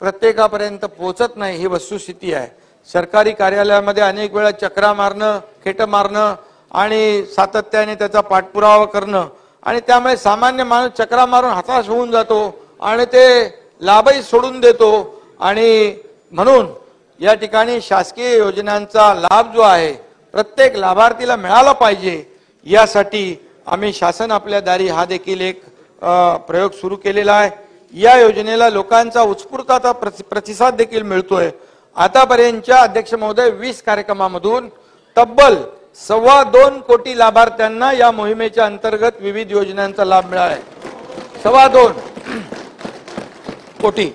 प्रत्येकापर्यंत पोहोचत नाही ही वस्तुस्थिती आहे. सरकारी कार्यालयामध्ये अनेक वेळा चक्रा मारणं, खेट मारणं आणि सातत्याने त्याचा पाठपुरावा करणं आणि त्यामुळे सामान्य माणूस चक्रा मारून हताश होऊन जातो आणि ते लाभही सोडून देतो. आणि म्हणून या ठिकाणी शासकीय योजनांचा लाभ जो आहे प्रत्येक लाभार्थीला मिळाला पाहिजे यासाठी आम्ही शासन आपल्या दारी हा देखील एक प्रयोग सुरू केलेला आहे. या योजनेला लोकांचा उत्स्फूर्त प्रतिसाद देखील मिळतोय. आतापर्यंतच्या अध्यक्ष महोदय 20 कार्यक्रमामधून तब्बल 2.25 कोटी लाभार्थ्यांना या मोहिमेच्या अंतर्गत विविध योजनांचा लाभ मिळाला आहे. 2.25 कोटी.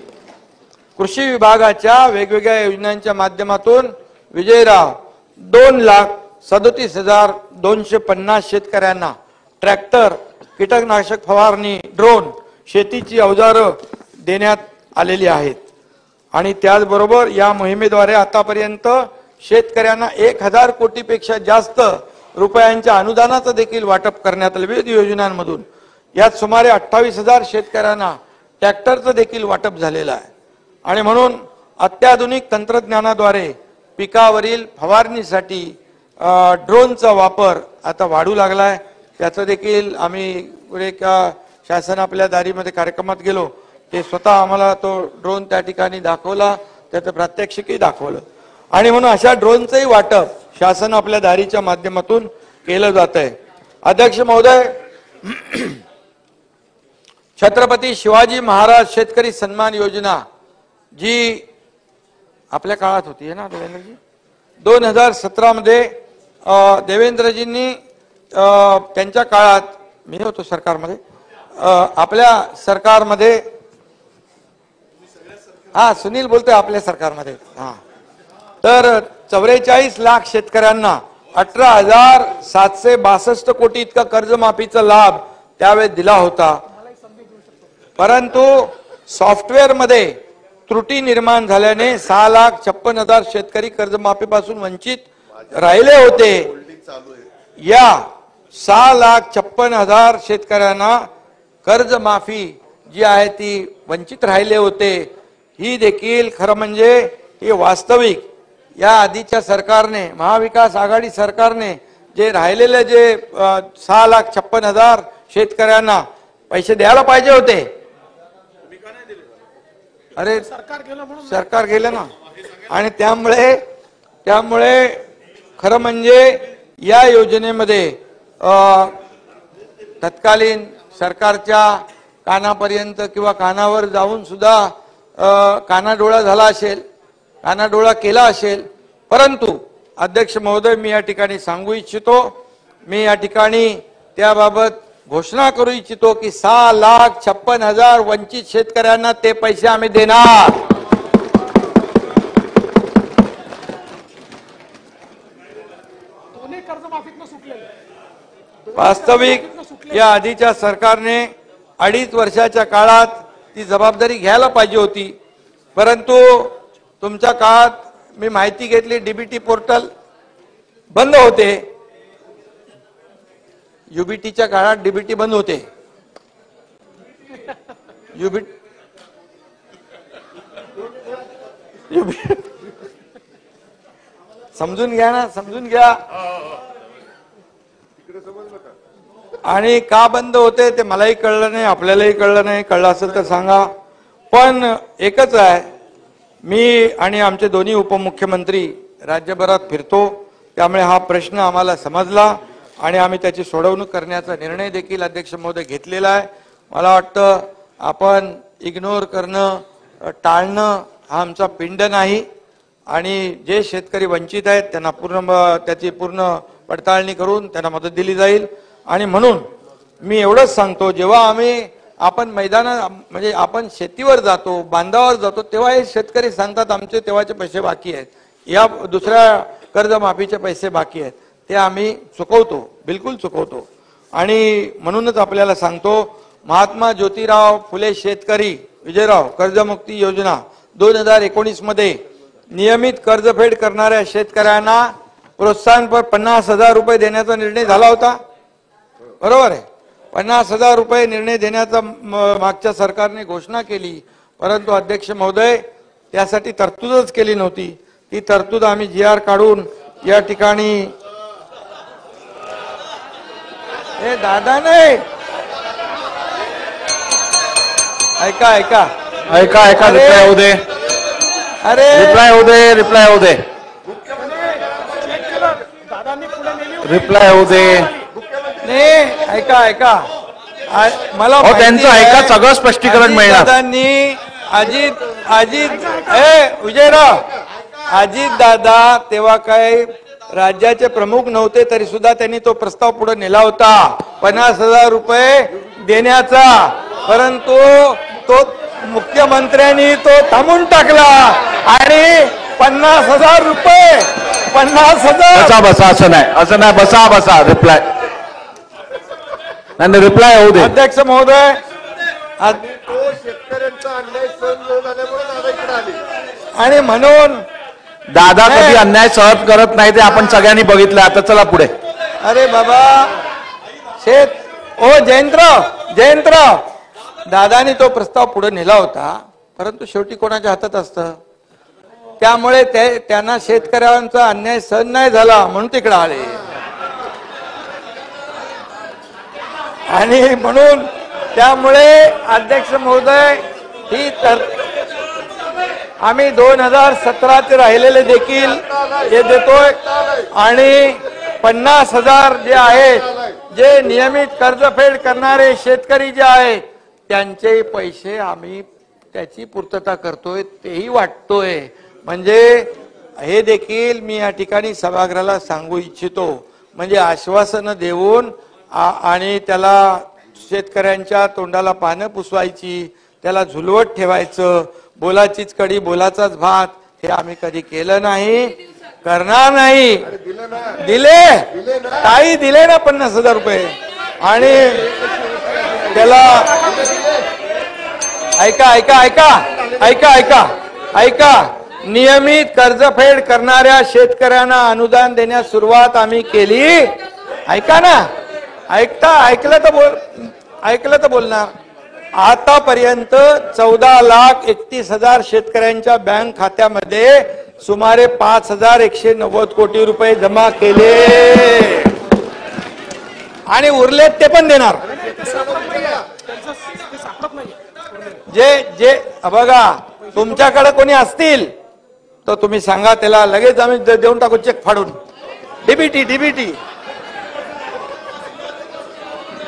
कृषी विभागाच्या वेगवेगळ्या योजनांच्या माध्यमातून विजयराव 2,37,250 शेतकऱ्यांना ट्रॅक्टर, कीटकनाशक फवारणी, ड्रोन, शेतीची अवजारं देण्यात आलेली आहेत. आणि त्याचबरोबर या मोहिमेद्वारे आतापर्यंत शेतकऱ्यांना 1,000 कोटीपेक्षा जास्त रुपयांच्या अनुदानाचं देखील वाटप करण्यात आलं विविध योजनांमधून. यात सुमारे 28,000 शेतकऱ्यांना ट्रॅक्टरचं देखील वाटप झालेलं आहे. आणि म्हणून अत्याधुनिक तंत्रज्ञानाद्वारे पिकावरील फवारणीसाठी ड्रोनचा वापर आता वाढू लागला आहे. त्याचं देखील आम्ही एक शासन आपल्या दारीमध्ये कार्यक्रमात गेलो, ते स्वतः आम्हाला तो ड्रोन त्या ठिकाणी दाखवला, त्याचं प्रात्यक्षिकही दाखवलं. आणि म्हणून अशा ड्रोनचंही वाटप शासन आपल्या दारीच्या माध्यमातून केलं जात आहे. अध्यक्ष महोदय, छत्रपती शिवाजी महाराज शेतकरी सन्मान योजना जी आपल्या काळात होती ना देवेंद्रजी, 2017 मध्ये देवेंद्रजींनी त्यांच्या काळात, मी होतो सरकारमध्ये, आपल्या सरकारमध्ये, हा सुनील बोलतोय, आपल्या सरकारमध्ये, हा, तर 44 लाख शेतकऱ्यांना 18,762 कोटी इतका कर्जमाफीचा लाभ त्यावेळेस दिला होता. परंतु सॉफ्टवेअर मध्ये त्रुटी निर्माण झाल्याने 6,56,000 शेतकरी कर्जमाफीपासून वंचित राहिले होते. या 6,56,000 शेतकऱ्यांना कर्जमाफी जी आहे ती वंचित राहिले होते. ही देखील खरं म्हणजे ही वास्तविक या आधीच्या सरकारने, महाविकास आघाडी सरकारने जे राहिलेले जे 6,56,000 शेतकऱ्यांना पैसे द्यायला पाहिजे होते. अरे सरकार गेलं ना. आणि त्यामुळे खरं म्हणजे या योजनेमध्ये तत्कालीन सरकारच्या कानापर्यंत किंवा कानावर जाऊन सुद्धा कानाडोळा झाला असेल, कानाडोळा केला असेल. परंतु अध्यक्ष महोदय, मी या ठिकाणी सांगू इच्छितो, मी या ठिकाणी त्याबाबत घोषणा करू इच्छितो की 6,56,000 वंचित शेतकऱ्यांना ते पैसे आम्ही देणार. वास्तविक या आधीच्या सरकारने 2.5 वर्षाच्या काळात ती जबाबदारी घ्यायला पाहिजे होती. परंतु तुमच्या काळात मी माहिती घेतली, डीबीटी पोर्टल बंद होते. युबीटीच्या काळात डीबीटी बंद होते. समजून घ्या ना, समजून घ्या. आणि का बंद होते ते मलाही कळलं नाही, आपल्यालाही कळलं नाही. कळलं असेल तर सांगा. पण एकच आहे, मी आणि आमचे दोन्ही उपमुख्यमंत्री राज्यभरात फिरतो, त्यामुळे हा प्रश्न आम्हाला समजला आणि आम्ही त्याची सोडवणूक करण्याचा निर्णय देखील अध्यक्ष महोदय घेतलेला आहे. मला वाटतं आपण इग्नोर करणं, टाळणं हा आमचा पिंड नाही आणि जे शेतकरी वंचित आहेत त्यांना त्याची पूर्ण पडताळणी करून त्यांना मदत दिली जाईल. आणि म्हणून मी एवढंच सांगतो, जेव्हा आपण मैदानात म्हणजे आपण शेतीवर जातो, बांधावर जातो, तेव्हा हे शेतकरी सांगतात आमचे तेव्हाचे पैसे बाकी आहेत, या दुसऱ्या कर्जमाफीचे पैसे बाकी आहेत, ते आम्ही चुकवतो, बिलकुल चुकवतो. आणि म्हणूनच आपल्याला सांगतो, महात्मा ज्योतिराव फुले शेतकरी विजयराव कर्जमुक्ती योजना 2019 मध्ये नियमित कर्जफेड करणाऱ्या शेतकऱ्यांना प्रोत्साहनपर 50,000 रुपये देण्याचा निर्णय झाला होता. बरोबर आहे. 50,000 रुपये निर्णय देण्याचा मागच्या सरकारने घोषणा केली, परंतु अध्यक्ष महोदय त्यासाठी तरतूदच केली नव्हती. ती तरतूद आम्ही GR काढून या ठिकाणी हे दादा नाही ऐका ऐका ऐका ऐका रिप्लाय होऊ दे. अरे रिप्लाय होऊ दे. रिप्लाय होऊ दे. रिप्लाय होऊ दे. नाही ऐका ऐका मला त्यांचं ऐका, सगळं स्पष्टीकरण मिळणार. दादांनी अजित विजयराव अजित दादा तेव्हा काय राज्याचे प्रमुख नव्हते, तरी सुद्धा त्यांनी तो प्रस्ताव पुढे नेला होता 50,000 रुपये देण्याचा, परंतु तो मुख्यमंत्र्यांनी तो थांबून टाकला आणि 50,000 रुपये 50,000. बसा बसा, असं नाही बसा बसा. रिप्लाय नाही, रिप्लाय होऊ दे. अध्यक्ष महोदय आणि म्हणून दादा कधी अन्याय सहन करत नाही, ते आपण सगळ्यांनी बघितलं. आता चला पुढे. अरे बाबा जयंतराव दादानी तो प्रस्ताव पुढे नेला होता, परंतु शेवटी कोणाच्या हातात असतं, त्यामुळे त्यांना शेतकऱ्यांचा अन्याय सहन नाही झाला म्हणून तिकडे आले. आणि म्हणून त्यामुळे अध्यक्ष महोदय ही तर आम्ही 2017चे राहिलेले देखील हे देतोय आणि 50,000 जे आहेत, जे नियमित कर्जफेड करणारे शेतकरी जे आहेत त्यांचे पैसे आम्ही त्याची पूर्तता करतोय, तेही वाटतोय. म्हणजे हे देखील मी या ठिकाणी सभागृहाला सांगू इच्छितो. म्हणजे आश्वासनं देऊन आणि त्याला शेतकऱ्यांच्या तोंडाला पानं पुसवायची, त्याला झुलवत ठेवायचं, बोलाचीच कडी बोलाचाच भात, हे आम्ही कधी केलं नाही, करणार नाही. काही दिले ना 50,000 रुपये. आणि त्याला ऐका नियमित कर्जफेड करणाऱ्या शेतकऱ्यांना अनुदान देण्यास सुरुवात आम्ही केली. ऐका ना, ऐकलं तर बोलणार. आतापर्यंत 14,31,000 शेतकऱ्यांच्या बँक खात्यामध्ये सुमारे 5,190 कोटी रुपये जमा केले आणि उरलेत ते पण देणार. जे बघा तुमच्याकडे कोणी असतील तर तुम्ही सांगा, त्याला लगेच आम्ही देऊन टाकू चेक फाडून. डीबीटी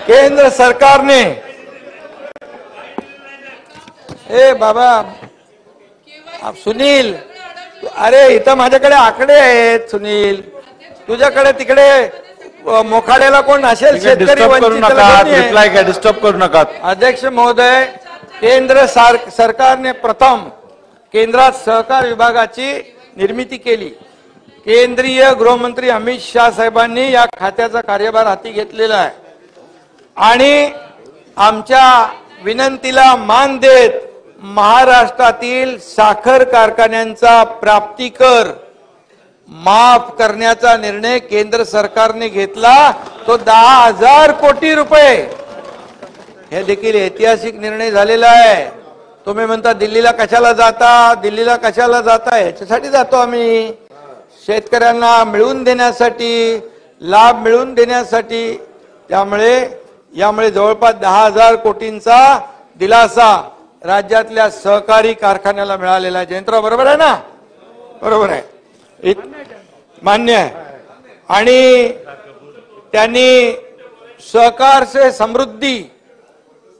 केंद्र सरकारने बाबा सुनील, अरे इथं माझ्याकडे आकडे आहेत सुनील, तुझ्याकडे तिकडे मोखाड्याला कोण असेल शेतकरी रिप्लाय काय डिस्टर्ब करू नका. अध्यक्ष महोदय, केंद्र सरकारने प्रथम केंद्रात सहकार विभागाची निर्मिती केली. केंद्रीय गृहमंत्री अमित शाह साहेबांनी या खात्याचा कार्यभार हाती घेतलेला आहे आणि आमच्या विनंतीला मान देत महाराष्ट्रातील साखर कारखान्यांचा प्राप्ती कर माफ करण्याचा निर्णय केंद्र सरकारने घेतला तो 10,000 कोटी रुपये. हे देखील ऐतिहासिक निर्णय झालेला आहे. तुम्ही म्हणता दिल्लीला कशाला जाता, दिल्लीला कशाला जाता, याच्यासाठी जातो आम्ही, शेतकऱ्यांना मिळवून देण्यासाठी, लाभ मिळवून देण्यासाठी. त्यामुळे यामुळे जवळपास 10,000 कोटींचा दिलासा राज्यातल्या सहकारी कारखान्याला मिळालेला आहे. जयंतराव बरोबर आहे ना? बरोबर आहे, मान्य आहे. आणि त्यांनी सहकार से समृद्धी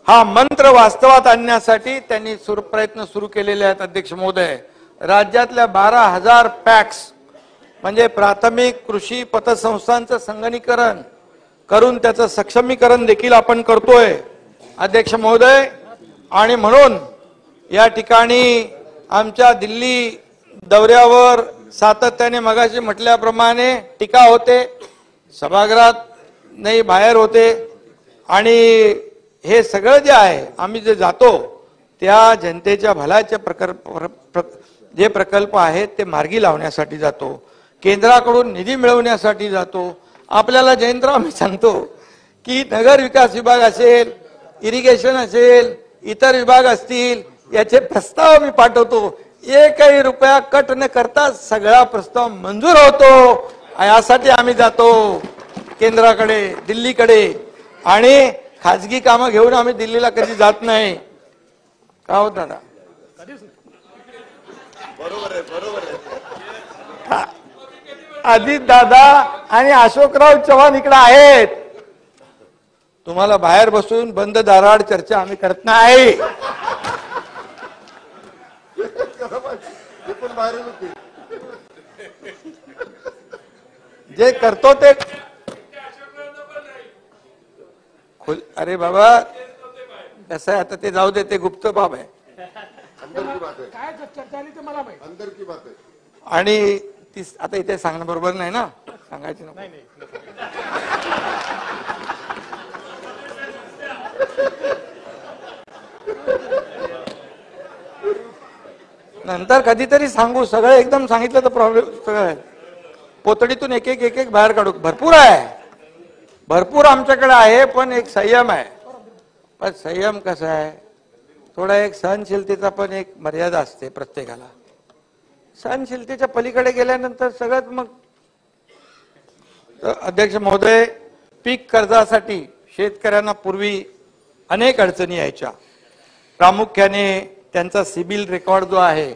हा मंत्र वास्तवात आणण्यासाठी त्यांनी प्रयत्न सुरू केलेले आहेत. अध्यक्ष महोदय, राज्यातल्या 12,000 पॅक्स म्हणजे प्राथमिक कृषी पतसंस्थांचं संगणकीकरण करून त्याचं सक्षमीकरण देखील आपण करतोय अध्यक्ष महोदय. आणि म्हणून या ठिकाणी आमच्या दिल्ली दौऱ्यावर सातत्याने मगाशी म्हटल्याप्रमाणे टीका होते, सभागृहात नाही बाहेर होते. आणि हे सगळं जे आहे आम्ही जे जातो त्या जनतेच्या भल्याचे जे प्रकल्प आहेत ते मार्गी लावण्यासाठी जातो, केंद्राकडून निधी मिळवण्यासाठी जातो. आपल्याला जयंतराव मी सांगतो की नगर विकास विभाग असेल, इरिगेशन असेल, इतर विभाग असतील, याचे प्रस्ताव मी पाठवतो. एकही रुपया कट न करता सगळा प्रस्ताव मंजूर होतो. यासाठी आम्ही जातो केंद्राकडे, दिल्लीकडे. आणि खाजगी कामं घेऊन आम्ही दिल्लीला कधी जात नाही. का हो दादा? अजित दादा आणि अशोकराव चव्हाण इकडे आहेत. तुम्हाला बाहेर बसून बंद दाराआड चर्चा आम्ही करत नाही. जे करतो ते अरे बाबा कसं आहे आता ते जाऊ दे, ते गुप्त बाब आहे. आणि ती आता इथे सांगणं बरोबर नाही ना, सांगायची नाही. नंतर कधीतरी सांगू. सगळं एकदम सांगितलं तर प्रॉब्लेम सगळं आहे. पोतडीतून एक एक बाहेर काढू. भरपूर आहे, भरपूर आमच्याकडे आहे, पण एक संयम आहे. पण संयम कसा आहे, थोडा एक सहनशीलतेचा पण एक मर्यादा असते प्रत्येकाला. सहनशीलतेच्या पलीकडे गेल्यानंतर सगळ्यात मग. अध्यक्ष महोदय, पीक कर्जासाठी शेतकऱ्यांना पूर्वी अनेक अडचणी यायच्या. प्रामुख्याने त्यांचा सिबिल रेकॉर्ड जो आहे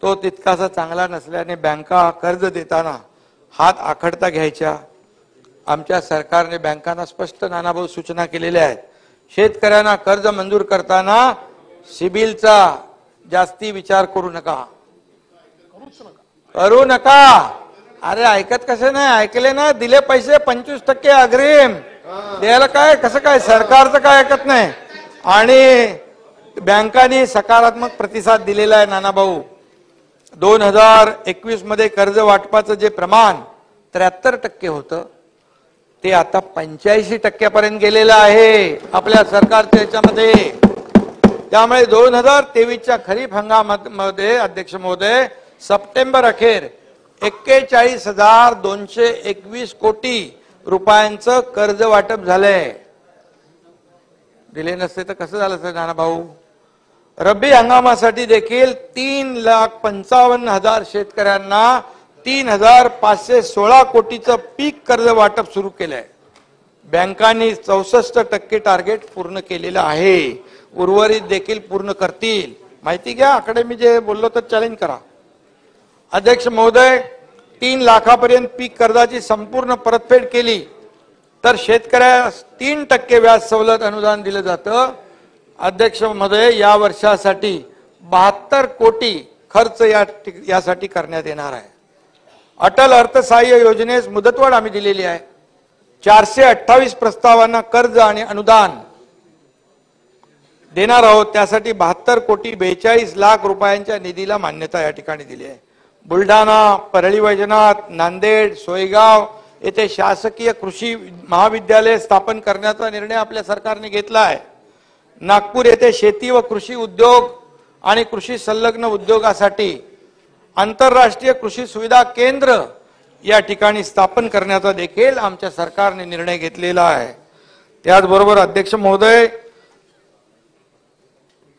तो तितकासा चांगला नसल्याने बँका कर्ज देताना हात आखडता घ्यायच्या. आमच्या सरकारने बँकांना स्पष्ट नानाभाऊ सूचना केलेल्या आहेत. शेतकऱ्यांना कर्ज मंजूर करताना सिबिलचा जास्ती विचार करू नका. अरे ऐकत कसे नाही, ऐकले ना, दिले पैसे 25% अग्रिम द्यायला काय, कसं काय, सरकारचं काय ऐकत नाही. आणि बँकांनी सकारात्मक प्रतिसाद दिलेला आहे नानाभाऊ. 2021 मध्ये कर्ज वाटपाचं जे प्रमाण 73% होतं ते आता 85% पर्यंत गेलेलं आहे आपल्या सरकारच्या याच्यामध्ये. त्यामुळे 2023च्या खरीप हंगामामध्ये अध्यक्ष महोदय सप्टेंबर अखेर 41,221 कोटी रुपयांचं कर्ज वाटप झालंय. दिले नसते तर कसं झालं असतं नानाभाऊ? रब्बी हंगामासाठी देखील 3,55,000 शेतकऱ्यांना 3,516 कोटीचं पीक कर्ज वाटप सुरू केलंय. बँकांनी 64% टार्गेट पूर्ण केलेलं आहे. उर्वरित देखील पूर्ण करतील. माहिती घ्या, आकडे मी जे बोललो तर चॅलेंज करा. अध्यक्ष महोदय, 3 लाखापर्यंत पीक कर्जाची संपूर्ण परतफेड केली तर शेतकऱ्यास 3% व्याज सवलत अनुदान दिलं जातं. अध्यक्ष महोदय, या वर्षासाठी 72 कोटी खर्च यासाठी करण्यात येणार आहे. अटल अर्थसहाय्य योजनेस मुदतवाढ आम्ही दिलेली आहे. 428 प्रस्तावांना कर्ज आणि अनुदान देणार आहोत. त्यासाठी 72 कोटी 42 लाख रुपयांच्या निधीला मान्यता या ठिकाणी दिली आहे. बुलढाणा, परळी वैजनाथ, नांदेड, सोयगाव येथे शासकीय कृषी महाविद्यालय स्थापन करण्याचा निर्णय आपल्या सरकारने घेतला आहे. नागपूर येथे शेती व कृषी उद्योग आणि कृषी संलग्न उद्योगासाठी आंतरराष्ट्रीय कृषी सुविधा केंद्र या ठिकाणी स्थापन करण्याचा देखील आमच्या सरकारने निर्णय घेतलेला आहे। त्याचबरोबर अध्यक्ष महोदय,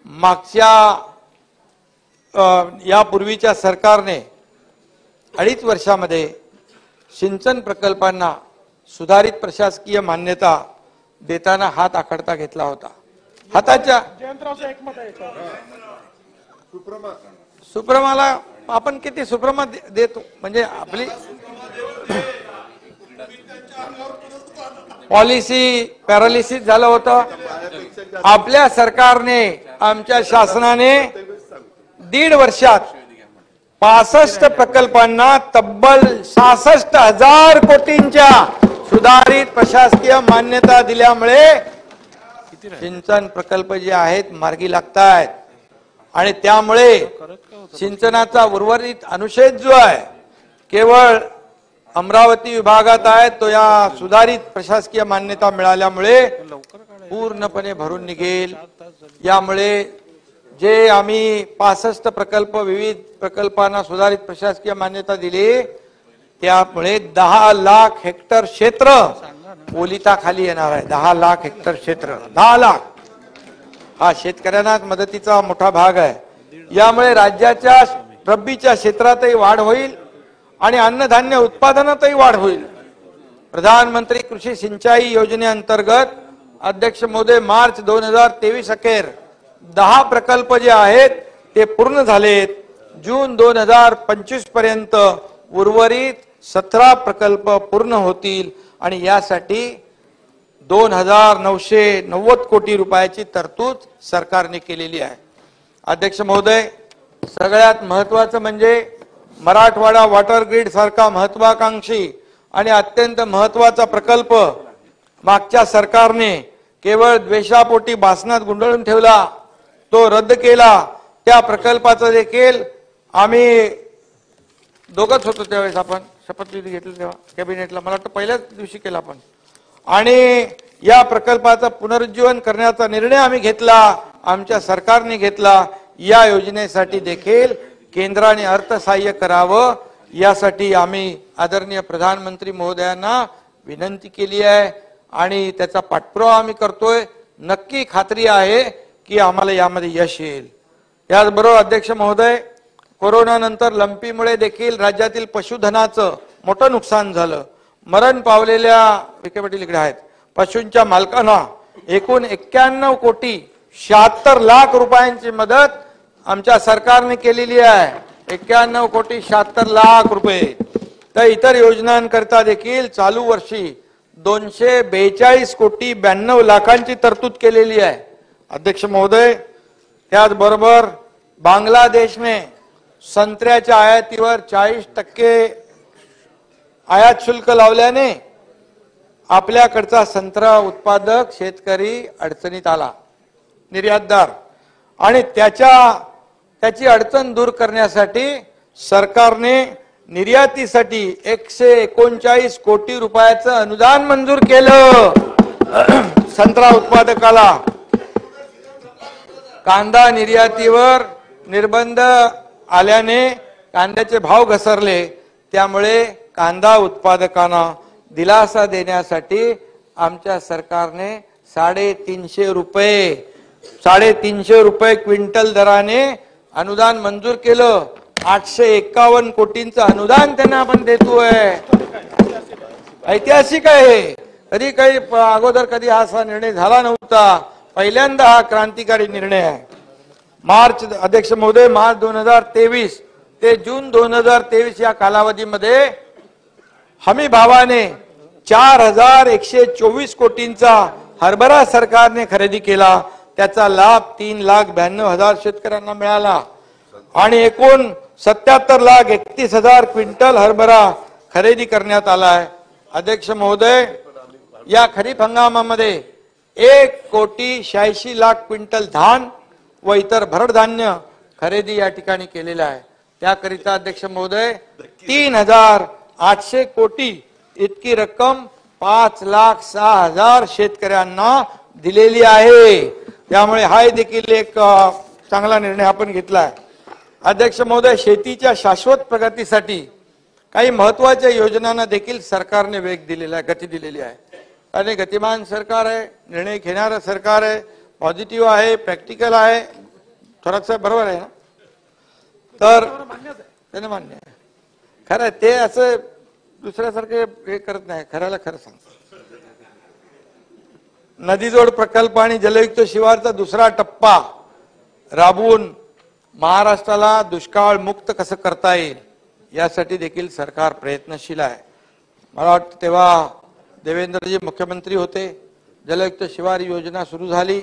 मागच्या यापूर्वीच्या सरकारने 2.5 वर्षामध्ये सिंचन प्रकल्पांना सुधारित प्रशासकीय मान्यता देताना हात आखडता घेतला होता। हाताच्या सुप्रमाला आपण किती सुप्रमा देतो, म्हणजे आपली पॉलिसी पॅरालिसिस झालं होतं। आपल्या सरकारने, आमच्या शासनाने 1.5 वर्षात 65 प्रकल्पांना तब्बल 66,000 कोटींच्या सुधारित प्रशासकीय मान्यता दिल्यामुळे सिंचन प्रकल्प जे आहेत मार्गी लागतायत आणि त्यामुळे सिंचनाचा उर्वरित अनुशेष जो आहे केवळ अमरावती विभागात आहे, तो या सुधारित प्रशासकीय मान्यता मिळाल्यामुळे पूर्णपणे भरून निघेल। यामुळे जे आम्ही 65 प्रकल्प, विविध प्रकल्पांना सुधारित प्रशासकीय मान्यता दिली, त्यामुळे 10 लाख हेक्टर क्षेत्र ओलिताखाली येणार आहे। 10 लाख हेक्टर क्षेत्र, 10 लाख हा शेतकऱ्यांना मदतीचा मोठा भाग आहे। यामुळे राज्याच्या रब्बीच्या क्षेत्रातही वाढ होईल आणि अन्नधान्य उत्पादनातही वाढ होईल। प्रधानमंत्री कृषी सिंचाई योजनेअंतर्गत अध्यक्ष महोदय, मार्च 2023 अखेर 10 प्रकल्प जे आहेत ते पूर्ण झालेत। जून 2025 पर्यंत उर्वरित 17 प्रकल्प पूर्ण होतील आणि यासाठी 2,990 कोटी रुपयाची तरतूद सरकारने केलेली आहे। अध्यक्ष महोदय, सगळ्यात महत्त्वाचं म्हणजे मराठवाडा वॉटर ग्रीड सारखा महत्वाकांक्षी आणि अत्यंत महत्त्वाचा प्रकल्प मागच्या सरकारने केवळ द्वेषापोटी भासणात गुंडाळून ठेवला, तो रद्द केला। त्या प्रकल्पाचं देखील आम्ही दोघंच होतो त्यावेळेस, आपण शपथविधी घेतली तेव्हा कॅबिनेटला, मला वाटतं पहिल्याच दिवशी केला आपण, आणि या प्रकल्पाचं पुनरुज्जीवन करण्याचा निर्णय आम्ही घेतला, आमच्या सरकारने घेतला। या योजनेसाठी देखील केंद्राने अर्थसहाय्य करावं, यासाठी आम्ही आदरणीय प्रधानमंत्री महोदयांना विनंती केली आहे आणि त्याचा पाठपुरावा आम्ही करतोय। नक्की खात्री आहे की आम्हाला यामध्ये यश येईल। याचबरोबर अध्यक्ष महोदय, कोरोना नंतर लंपीमुळे देखील राज्यातील पशुधनाचं मोठं नुकसान झालं। मरण पावलेल्या, विखे पाटील इकडे आहेत, पशूंच्या मालकांना एकूण 91 कोटी 76 लाख रुपयांची मदत आमच्या सरकारने केलेली आहे। 91 कोटी 76 लाख रुपये। तर इतर योजनांकरता देखील चालू वर्षी 242 कोटी 92 लाखांची तरतूद केलेली आहे। अध्यक्ष महोदय, त्याचबरोबर बांगलादेशने संत्र्याच्या आयातीवर 40% आयात शुल्क लावल्याने आपल्याकडचा संत्रा उत्पादक शेतकरी अडचणीत आला, निर्यातदार, आणि त्याची अडचण दूर करण्यासाठी सरकारने निर्यातीसाठी 139 कोटी रुपयाचं अनुदान मंजूर केलं संत्रा उत्पादकाला। कांदा निर्यातीवर निर्बंध आल्याने कांद्याचे भाव घसरले, त्यामुळे कांदा उत्पादकांना दिलासा देण्यासाठी आमच्या सरकारने 350 रुपये क्विंटल दराने अनुदान मंजूर केलं। 851 कोटींचं अनुदान त्यांना आपण देतोय। ऐतिहासिक आहे, कधी काही अगोदर कधी हा असा निर्णय झाला नव्हता, पहिल्यांदा हा क्रांतिकारी निर्णय आहे। अध्यक्ष महोदय, मार्च 2023 ते जून 2023 या कालावधीमध्ये हमी भावाने 4,124 कोटींचा हरभरा सरकारने खरेदी केला। त्याचा लाभ 3,92,000 शेतकऱ्यांना मिळाला आणि एकूण 77,31,000 क्विंटल हरभरा खरेदी करण्यात आला आहे। अध्यक्ष महोदय, या खरीप हंगामामध्ये 1,86,00,000 क्विंटल धान व इतर भरड धान्य खरेदी या ठिकाणी केलेला आहे। त्याकरिता अध्यक्ष महोदय 3,800 कोटी इतकी रक्कम 5,06,000 शेतकऱ्यांना दिलेली आहे। त्यामुळे हा देखील एक चांगला निर्णय आपण घेतला आहे। अध्यक्ष महोदय, शेतीच्या शाश्वत प्रगतीसाठी काही महत्वाच्या योजनांना देखील सरकारने वेग दिलेला आहे, गती दिलेली आहे. आणि गतिमान सरकार आहे, निर्णय घेणारं सरकार आहे, पॉझिटिव्ह आहे, प्रॅक्टिकल आहे. थोरात साहेब बरोबर आहे ना? तर त्यांना मान्य आहे. खरं आहे, ते असं दुसऱ्यासारखे हे करत नाही, खऱ्याला खरं सांगतो. नदीजोड प्रकल्प आणि जलयुक्त शिवारचा दुसरा टप्पा राबवून महाराष्ट्राला दुष्काळ मुक्त कसं करता येईल यासाठी देखील सरकार प्रयत्नशील आहे. मला वाटतं तेव्हा देवेंद्रजी मुख्यमंत्री होते, जलयुक्त शिवार योजना सुरू झाली,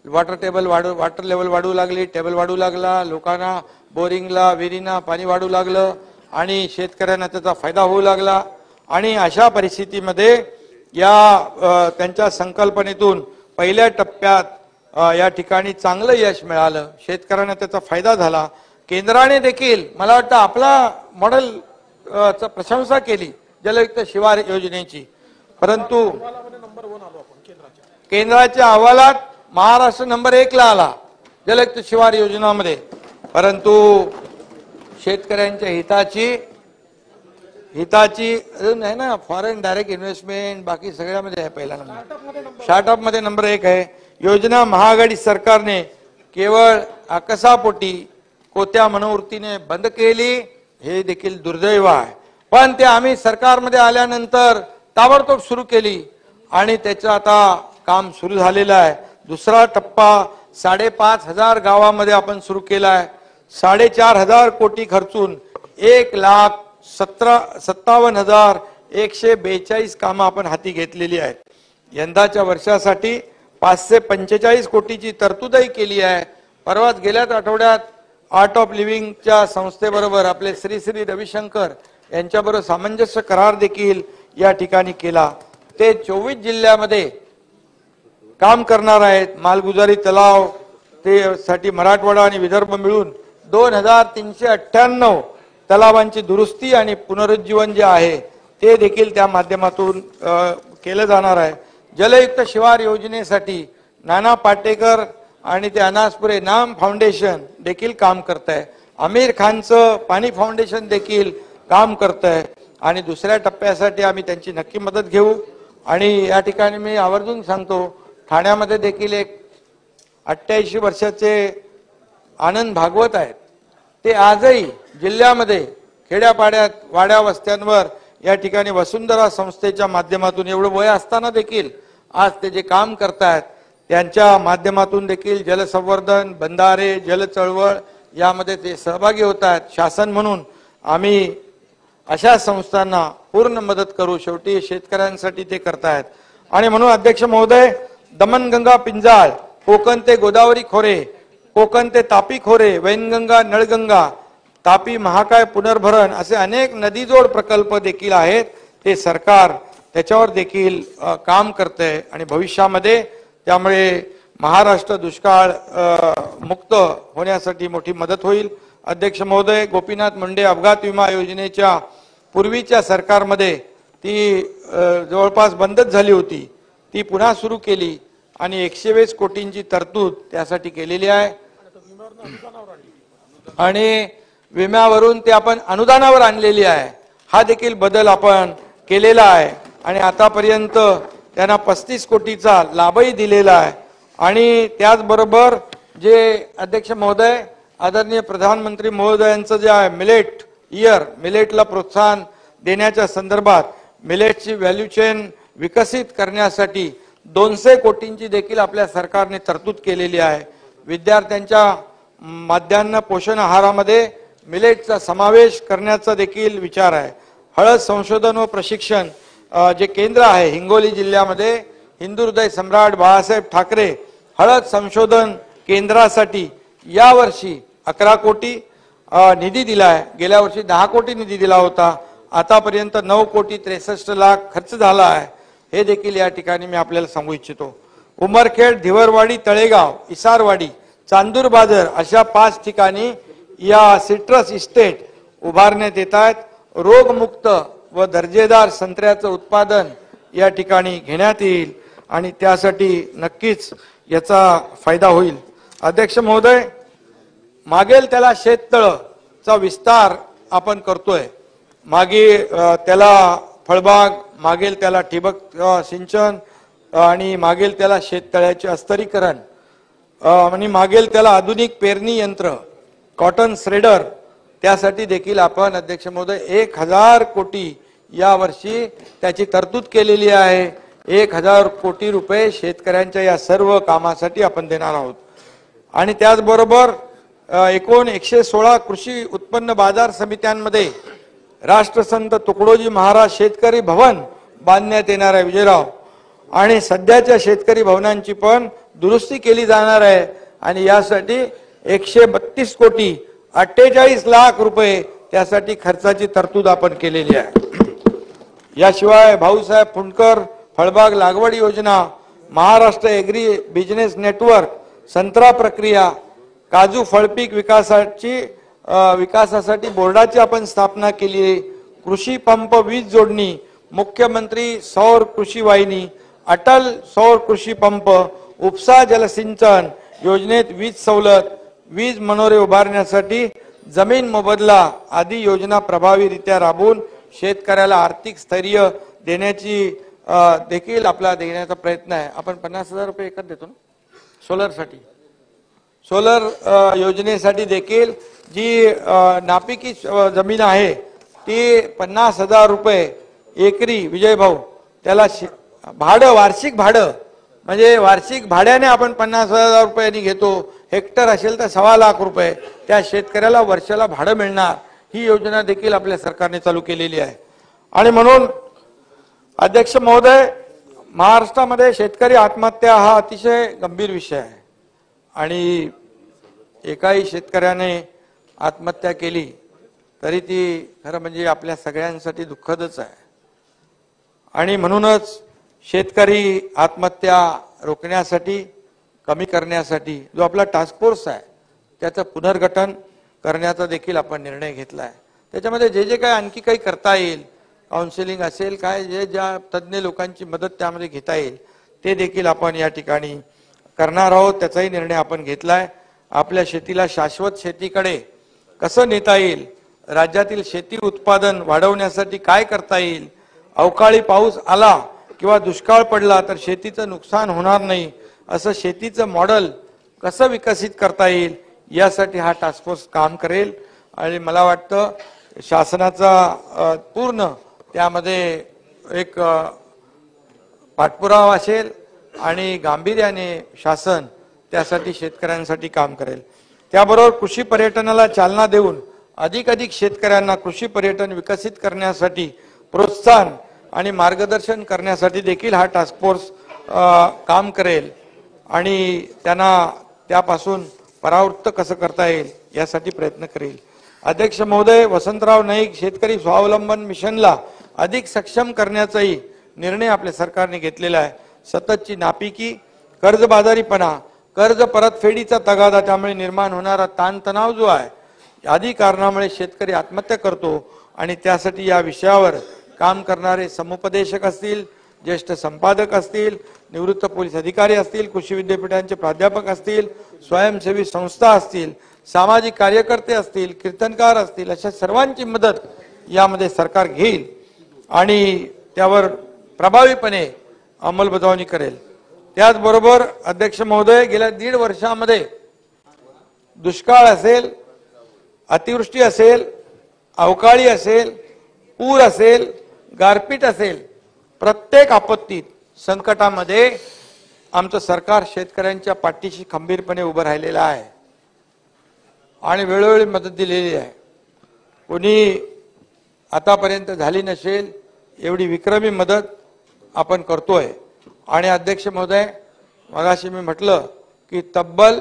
वॉटर लेवल वाढू लागली, टेबल वाढू लागला, लोकांना बोरिंगला विहिरींना पाणी वाढू लागलं आणि शेतकऱ्यांना त्याचा फायदा होऊ लागला. आणि अशा परिस्थितीमध्ये या त्यांच्या संकल्पनेतून पहिल्या टप्प्यात या ठिकाणी चांगलं यश मिळालं, शेतकऱ्यांना त्याचा फायदा झाला. केंद्राने देखील मला वाटतं आपला मॉडेल प्रशंसा केली जलयुक्त शिवार योजनेची, परंतु केंद्राच्या अहवालात महाराष्ट्र नंबर 1 ला आला जलयुक्त शिवार योजनामध्ये. परंतु शेतकऱ्यांच्या हिताची अजून आहे ना, फॉरेन डायरेक्ट इन्व्हेस्टमेंट बाकी सगळ्यामध्ये आहे पहिला नंबर, स्टार्टअप मध्ये नंबर 1 आहे. योजना महाआघाडी सरकारने केवळ आकसापोटी कोत्या मनोवृत्तीने बंद केली, हे देखील दुर्दैव आहे. पण ते आम्ही सरकारमध्ये आल्यानंतर ताबडतोब सुरू केली आणि त्याचं आता काम सुरू झालेलं आहे. दुसरा टप्पा 5,500 गावामध्ये आपण सुरू केला आहे. 4,500 कोटी खर्चून 1,57,142 कामं आपण हाती घेतलेली आहेत. यंदाच्या वर्षासाठी 545 कोटीची तरतूदही केली आहे. परवाच गेल्याच आठवड्यात आर्ट ऑफ लिव्हिंगच्या संस्थेबरोबर आपले श्री रविशंकर यांच्याबरोबर सामंजस्य करार देखील या ठिकाणी केला. ते 24 जिल्ह्यामध्ये काम करणार आहेत. मालगुजारी तलाव ते साठी मराठवाडा आणि विदर्भ मिळून 2,398 तलावांची दुरुस्ती आणि पुनरुज्जीवन जे आहे ते देखील त्या माध्यमातून केलं जाणार आहे. जलयुक्त शिवार योजनेसाठी नाना पाटेकर आणि ते अनासपुरे नाम फाउंडेशन देखील काम करत आहे. आमिर खानचं पाणी फाउंडेशन देखील काम करत आहे आणि दुसऱ्या टप्प्यासाठी आम्ही त्यांची नक्की मदत घेऊ. आणि या ठिकाणी मी आवर्जून सांगतो, ठाण्यामध्ये देखील एक 88 वर्षाचे आनंद भागवत आहेत. ते आजही जिल्ह्यामध्ये खेड्यापाड्यात वाड्या वस्त्यांवर या ठिकाणी वसुंधरा संस्थेच्या माध्यमातून एवढं वय असताना देखील आज ते जे काम करतायत त्यांच्या माध्यमातून देखील जलसंवर्धन, बंधारे, जल चळवळ यामध्ये ते सहभागी होत आहेत. शासन म्हणून आम्ही अशा संस्थांना पूर्ण मदत करू. शेवटी शेतकऱ्यांसाठी ते करतायत. आणि म्हणून अध्यक्ष महोदय, दमनगंगा पिंजाळ, कोकण ते गोदावरी खोरे, कोकण ते तापी खोरे, वैनगंगा, नळगंगा, तापी महाकाय पुनर्भरण असे अनेक नदीजोड प्रकल्प देखील आहेत. ते सरकार त्याच्यावर देखील काम करते आणि भविष्यामध्ये त्यामुळे महाराष्ट्र दुष्काळ मुक्त होण्यासाठी मोठी मदत होईल. अध्यक्ष महोदय, गोपीनाथ मुंडे अपघात विमा योजनेच्या पूर्वीच्या सरकारमध्ये ती जवळपास बंदच झाली होती, ती पुन्हा सुरू केली आणि 120 कोटींची तरतूद त्यासाठी केलेली आहे. आणि विम्यावरून ते आपण अनुदानावर आणलेली आहे. हा देखील बदल आपण केलेला आहे आणि आतापर्यंत त्यांना 35 कोटीचा लाभही दिलेला आहे. आणि त्याचबरोबर जे अध्यक्ष महोदय, आदरणीय प्रधानमंत्री महोदयांचं जे आहे मिलेट इयर, मिलेटला प्रोत्साहन देण्याच्या संदर्भात मिलेटची व्हॅल्यू चेन विकसित करण्यासाठी 200 कोटींची देखील आपल्या सरकारने तरतूद केलेली आहे. विद्यार्थ्यांच्या माध्यान्ह पोषण आहारामध्ये मिलेटचा समावेश करण्याचा देखील विचार आहे. हळद संशोधन व प्रशिक्षण जे केंद्र आहे हिंगोली जिल्ह्यामध्ये, हिंदू हृदय सम्राट बाळासाहेब ठाकरे हळद संशोधन केंद्रासाठी यावर्षी 11 कोटी निधी दिलाय. गेल्या वर्षी 10 कोटी निधी दिला होता. आतापर्यंत 9,63,00,000 खर्च झाला आहे. हे देखील या ठिकाणी मी आपल्याला सांगू इच्छितो. उमरखेड, धिवरवाडी, तळेगाव, इसारवाडी, चांदूर बाजार अशा 5 ठिकाणी या सिट्रस इस्टेट उभारण्यात येत आहेत. रोगमुक्त व दर्जेदार संत्र्याचं उत्पादन या ठिकाणी घेण्यात येईल आणि त्यासाठी नक्कीच याचा फायदा होईल. अध्यक्ष महोदय, मागेल त्याला शेततळचा विस्तार आपण करतोय. मागे त्याला फळबाग, मागेल त्याला ठिबक सिंचन आणि मागेल त्याला शेततळ्याचे अस्तरीकरण आणि मागेल त्याला आधुनिक पेरणी यंत्र, कॉटन श्रेडर, त्यासाठी देखील आपण अध्यक्ष महोदय 1000 कोटी या वर्षी त्याची तरतूद केलेली आहे. 1000 कोटी रुपये शेतकऱ्यांच्या या सर्व कामासाठी आपण देणार आहोत. आणि त्याचबरोबर एकूण 116 कृषी उत्पन्न बाजार समित्यांमध्ये राष्ट्रसंत तुकडोजी महाराज शेतकरी भवन बांधण्यात येणार आहे विजयराव. आणि सध्याच्या शेतकरी भवनांची पण दुरुस्ती केली जाणार आहे आणि यासाठी 132 कोटी 48 लाख रुपये त्यासाठी खर्चाची तरतूद आपण केलेली आहे. याशिवाय भाऊसाहेब फुंडकर फळबाग लागवड योजना, महाराष्ट्र एग्री बिझनेस नेटवर्क, संत्रा प्रक्रिया, काजू फळपीक विकासासाठी बोर्डाची आपण स्थापना केली आहे. कृषी पंप वीज जोडणी, मुख्यमंत्री सौर कृषी वाहिनी, अटल सौर कृषी पंप, उपसा जलसिंचन योजनेत वीज सवलत, वीज मनोरे उभारण्यासाठी जमीन मोबदला आदी योजना प्रभावीरित्या राबवून शेतकऱ्याला आर्थिक स्थैर्य देण्याची देखील आपला देण्याचा प्रयत्न आहे. आपण 50,000 रुपये एकत्र देतो ना सोलरसाठी. सोलर योजनेसाठी देखील जी नापिकी जमीन आहे ती 50,000 रुपये एकरी विजय भाऊ त्याला भाडं, वार्षिक भाडं म्हणजे वार्षिक भाड्याने आपण 50,000 रुपयांनी घेतो. हेक्टर असेल तर 1.25 लाख रुपये त्या शेतकऱ्याला वर्षाला भाडं मिळणार. ही योजना देखील आपल्या सरकारने चालू केलेली आहे. आणि म्हणून अध्यक्ष महोदय, महाराष्ट्रामध्ये शेतकरी आत्महत्या हा अतिशय गंभीर विषय आहे आणि एकाही शेतकऱ्याने आत्महत्या केली तरी ती खरं म्हणजे आपल्या सगळ्यांसाठी दुःखदच आहे. आणि म्हणूनच शेतकरी आत्महत्या रोखण्यासाठी, कमी करण्यासाठी जो आपला टास्क फोर्स आहे त्याचं पुनर्गठन करण्याचा देखील आपण निर्णय घेतला आहे. त्याच्यामध्ये जे काय आणखी काही करता येईल, काउन्सिलिंग असेल, काय जे ज्या तज्ज्ञ लोकांची मदत त्यामध्ये घेता येईल ते देखील आपण या ठिकाणी करणार आहोत. त्याचाही निर्णय आपण घेतलाय. आपल्या शेतीला शाश्वत शेतीकडे कसं नेता येईल, राज्यातील शेती उत्पादन वाढवण्यासाठी काय करता येईल, अवकाळी पाऊस आला किंवा दुष्काळ पडला तर शेतीचं नुकसान होणार नाही असं शेतीचं मॉडेल कसं विकसित करता येईल यासाठी हा टास्क फोर्स काम करेल. आणि मला वाटतं शासनाचा पूर्ण त्यामध्ये एक पाठपुरावा असेल आणि गांभीर्याने शासन त्यासाठी शेतकऱ्यांसाठी काम करेल. त्याबरोबर कृषी पर्यटनाला चालना देऊन अधिक शेतकऱ्यांना कृषी पर्यटन विकसित करण्यासाठी प्रोत्साहन आणि मार्गदर्शन करण्यासाठी देखील हा टास्क फोर्स काम करेल आणि त्यांना त्यापासून परावृत्त कसं करता येईल यासाठी प्रयत्न करेल. अध्यक्ष महोदय, वसंतराव नाईक शेतकरी स्वावलंबन मिशनला अधिक सक्षम करण्याचाही निर्णय आपल्या सरकारने घेतलेला आहे. सततची नापिकी, कर्जबाजारीपणा, कर्ज परतफेडीचा तगादा, त्यामुळे निर्माण होणारा ताणतणाव जो आहे आदी कारणामुळे शेतकरी आत्महत्या करतो आणि त्यासाठी या विषयावर काम करणारे समुपदेशक असतील, ज्येष्ठ संपादक असतील, निवृत्त पोलीस अधिकारी असतील, कृषी विद्यापीठांचे प्राध्यापक असतील, स्वयंसेवी संस्था असतील, सामाजिक कार्यकर्ते असतील, कीर्तनकार असतील, अशा सर्वांची मदत यामध्ये सरकार घेईल आणि त्यावर प्रभावीपणे अंमलबजावणी करेल. त्याचबरोबर अध्यक्ष महोदय, गेल्या 1.5 वर्षामध्ये दुष्काळ असेल, अतिवृष्टी असेल, अवकाळी असेल, पूर असेल, गारपीट असेल, प्रत्येक आपत्तीत, संकटामध्ये आमचं सरकार शेतकऱ्यांच्या पाठीशी खंबीरपणे उभं राहिलेलं आहे आणि वेळोवेळी मदत दिलेली आहे. कोणी आतापर्यंत झाली नसेल एवढी विक्रमी मदत आपण करतोय. आणि अध्यक्ष महोदय, मगाशी मी म्हटलं की तब्बल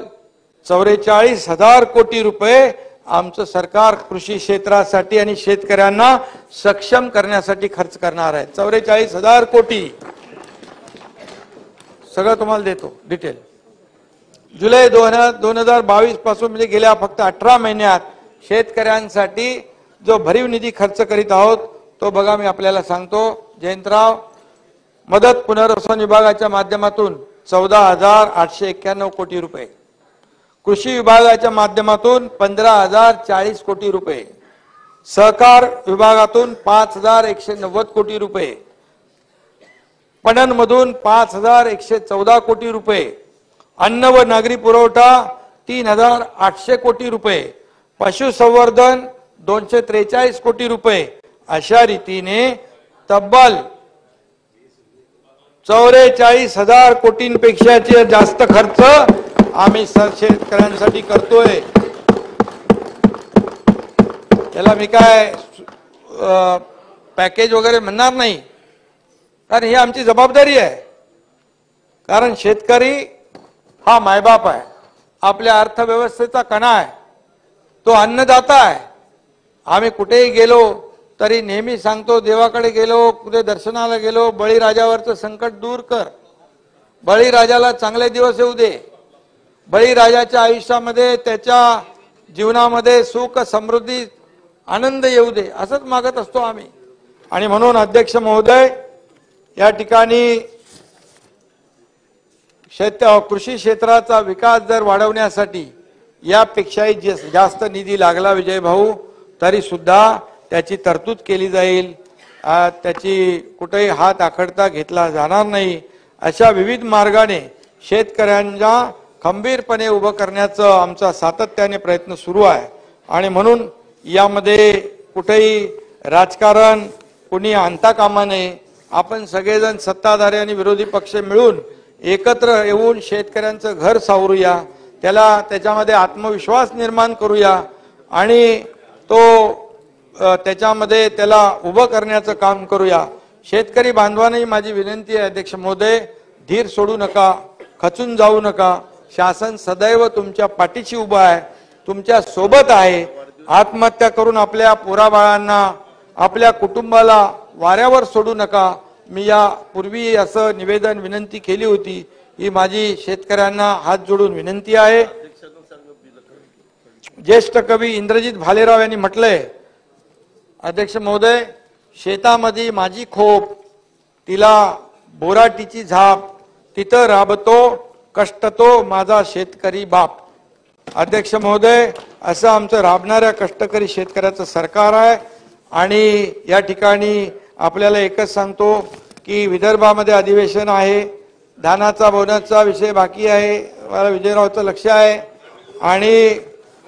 44,000 कोटी रुपये आमचं सरकार कृषी क्षेत्रासाठी आणि शेतकऱ्यांना सक्षम करण्यासाठी खर्च करणार आहे. 44,000 कोटी सगळं तुम्हाला देतो डिटेल. जुलै 2022 पासून म्हणजे गेल्या फक्त 18 महिन्यात शेतकऱ्यांसाठी जो भरीव निधी खर्च करीत आहोत तो बघा मी आपल्याला सांगतो. जयंतराव, मदत पुनर्वसन विभागाच्या माध्यमातून 14,891 कोटी रुपये, कृषी विभागाच्या माध्यमातून 15,040 कोटी रुपये, सहकार विभागातून 5,190 कोटी रुपये, पणन मधून 5,114 कोटी रुपये, अन्न व नागरी पुरवठा 3,800 कोटी रुपये, पशुसंवर्धन 243 कोटी रुपये, अशा रीतीने तब्बल 44,000 कोटींपेक्षा जास्त खर्च आम्ही शेतकऱ्यांसाठी करतोय. त्याला मी काय पॅकेज वगैरे म्हणणार नाही, कारण ही आमची जबाबदारी आहे. कारण शेतकरी हा मायबाप आहे, आपल्या अर्थव्यवस्थेचा कणा आहे, तो अन्नदाता आहे. आम्ही कुठेही गेलो तरी नेहमी सांगतो, देवाकडे गेलो, कुठे दर्शनाला गेलो, बळीराजावरचं संकट दूर कर, बळीराजाला चांगले दिवस येऊ दे, बळीराजाच्या आयुष्यामध्ये त्याच्या जीवनामध्ये सुख समृद्धी आनंद येऊ दे, असंच मागत असतो आम्ही. आणि म्हणून अध्यक्ष महोदय, या ठिकाणी कृषी क्षेत्राचा विकास जर वाढवण्यासाठी यापेक्षाही जास्त निधी लागला विजय भाऊ, तरी सुद्धा त्याची तरतूद केली जाईल, त्याची कुठेही हात आखडता घेतला जाणार नाही. अशा विविध मार्गाने शेतकऱ्यांना खंबीरपणे उभं करण्याचं आमचा सातत्याने प्रयत्न सुरू आहे. आणि म्हणून यामध्ये कुठेही राजकारण कोणी आणता कामा नये. आपण सगळेजण सत्ताधारी आणि विरोधी पक्ष मिळून एकत्र येऊन शेतकऱ्यांचं घर सावरूया, त्याच्यामध्ये आत्मविश्वास निर्माण करूया आणि त्याच्यामध्ये त्याला उभं करण्याचं काम करूया. शेतकरी बांधवांनाही माझी विनंती आहे अध्यक्ष महोदय, धीर सोडू नका, खचून जाऊ नका. शासन सदैव तुमच्या पाठीशी उभं आहे, तुमच्या सोबत आहे. आत्महत्या करून आपल्या पोराबाळांना, आपल्या कुटुंबाला वाऱ्यावर सोडू नका. मी यापूर्वी असं निवेदन विनंती केली होती, ही माझी शेतकऱ्यांना हात जोडून विनंती आहे. ज्येष्ठ कवी इंद्रजित भालेराव यांनी म्हटलंय, अध्यक्ष महोदय, शेतामध्ये माझी खोप, तिला बोराटीची झाप, तिथं राबतो कष्टतो माझा शेतकरी बाप. अध्यक्ष महोदय, असं आमचं राबणाऱ्या कष्टकरी शेतकऱ्याचं सरकार आहे. आणि या ठिकाणी आपल्याला एकच सांगतो की विदर्भामध्ये अधिवेशन आहे, धानाचा बोनसचा विषय बाकी आहे, मला विजयरावचं लक्ष आहे. आणि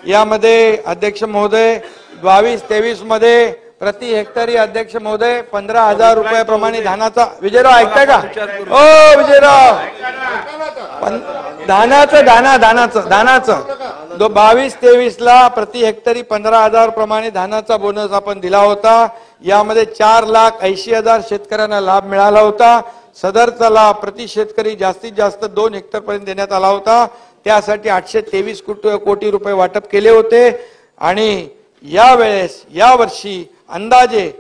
यामध्ये अध्यक्ष महोदय 22-23 मध्ये प्रति हेक्टरी अध्यक्ष महोदय 15,000 रुपयाप्रमाणे धानाचा, विजयराव ऐकताय का? ओ विजयराव, धानाचं 22-23 ला प्रति हेक्टरी 15,000 प्रमाणे धानाचा बोनस आपण दिला होता. यामध्ये 4,80,000 शेतकऱ्यांना लाभ मिळाला होता. सदरचा लाभ प्रति शेतकरी जास्तीत जास्त 2 हेक्टर पर्यंत देण्यात आला होता. त्यासाठी 823 कोटी रुपये वाटप केले होते. आणि यावर्षी अंदाजे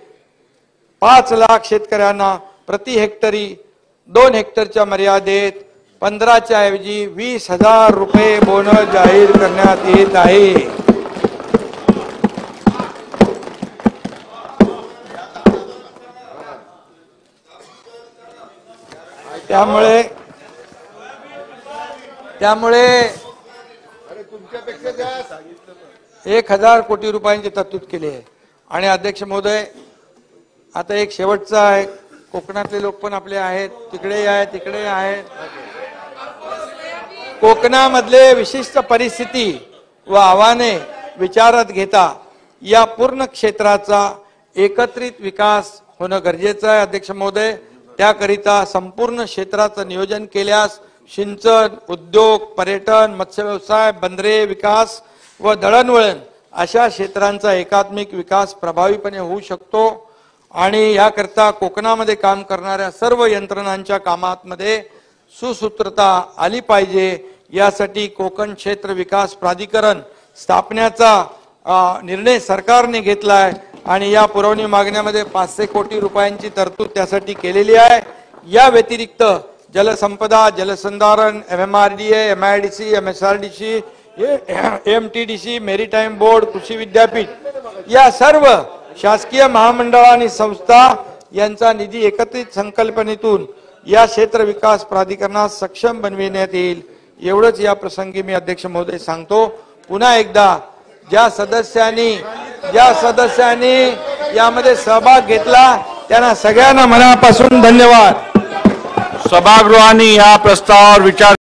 5 लाख शेतकऱ्यांना प्रति हेक्टरी 2 हेक्टरच्या मर्यादेत 15च्या ऐवजी 20,000 रुपये बोनस जाहीर करण्यात येत आहे. त्यामुळे 1,000 कोटी रुपयांची तरतूद केली आहे. आणि अध्यक्ष महोदय, आता एक शेवटचा आहे, कोकणातले लोक पण आपले आहेत, तिकडे आहेत. कोकणामधले विशिष्ट परिस्थिती व आव्हाने विचारात घेता या पूर्ण क्षेत्राचा एकत्रित विकास होणं गरजेचं आहे. अध्यक्ष महोदय, त्याकरिता संपूर्ण क्षेत्राचं नियोजन केल्यास सिंचन, उद्योग, पर्यटन, मत्स्य व्यवसाय, बंदरे विकास व दळणवळण अशा क्षेत्रांचा एकात्मिक विकास प्रभावीपणे होऊ शकतो. आणि याकरता कोकणामध्ये काम करणाऱ्या सर्व यंत्रणांच्या कामांमध्ये सुसूत्रता आली पाहिजे. यासाठी कोकण क्षेत्र विकास प्राधिकरण स्थापण्याचा निर्णय सरकारने घेतलाय आणि या पुरवणी मागण्यामध्ये 500 कोटी रुपयांची तरतूद त्यासाठी केलेली आहे. या व्यतिरिक्त जलसंपदा, जलसंधारण, MMRDA, MIDC, MSRDC, MTDC, maritime board, कृषी विद्यापीठ या सर्व शासकीय महामंडळ आणि संस्था यांचा निधी एकत्रित संकल्पनेतून या क्षेत्र विकास प्राधिकरणास सक्षम बनविण्यात येईल. एवढंच या प्रसंगी मी अध्यक्ष महोदय सांगतो. पुन्हा एकदा ज्या सदस्यांनी ज्या सदस्यांनी यामध्ये सहभाग घेतला त्यांना सगळ्यांना मनापासून धन्यवाद. सभागृहाने या प्रस्तावावर विचार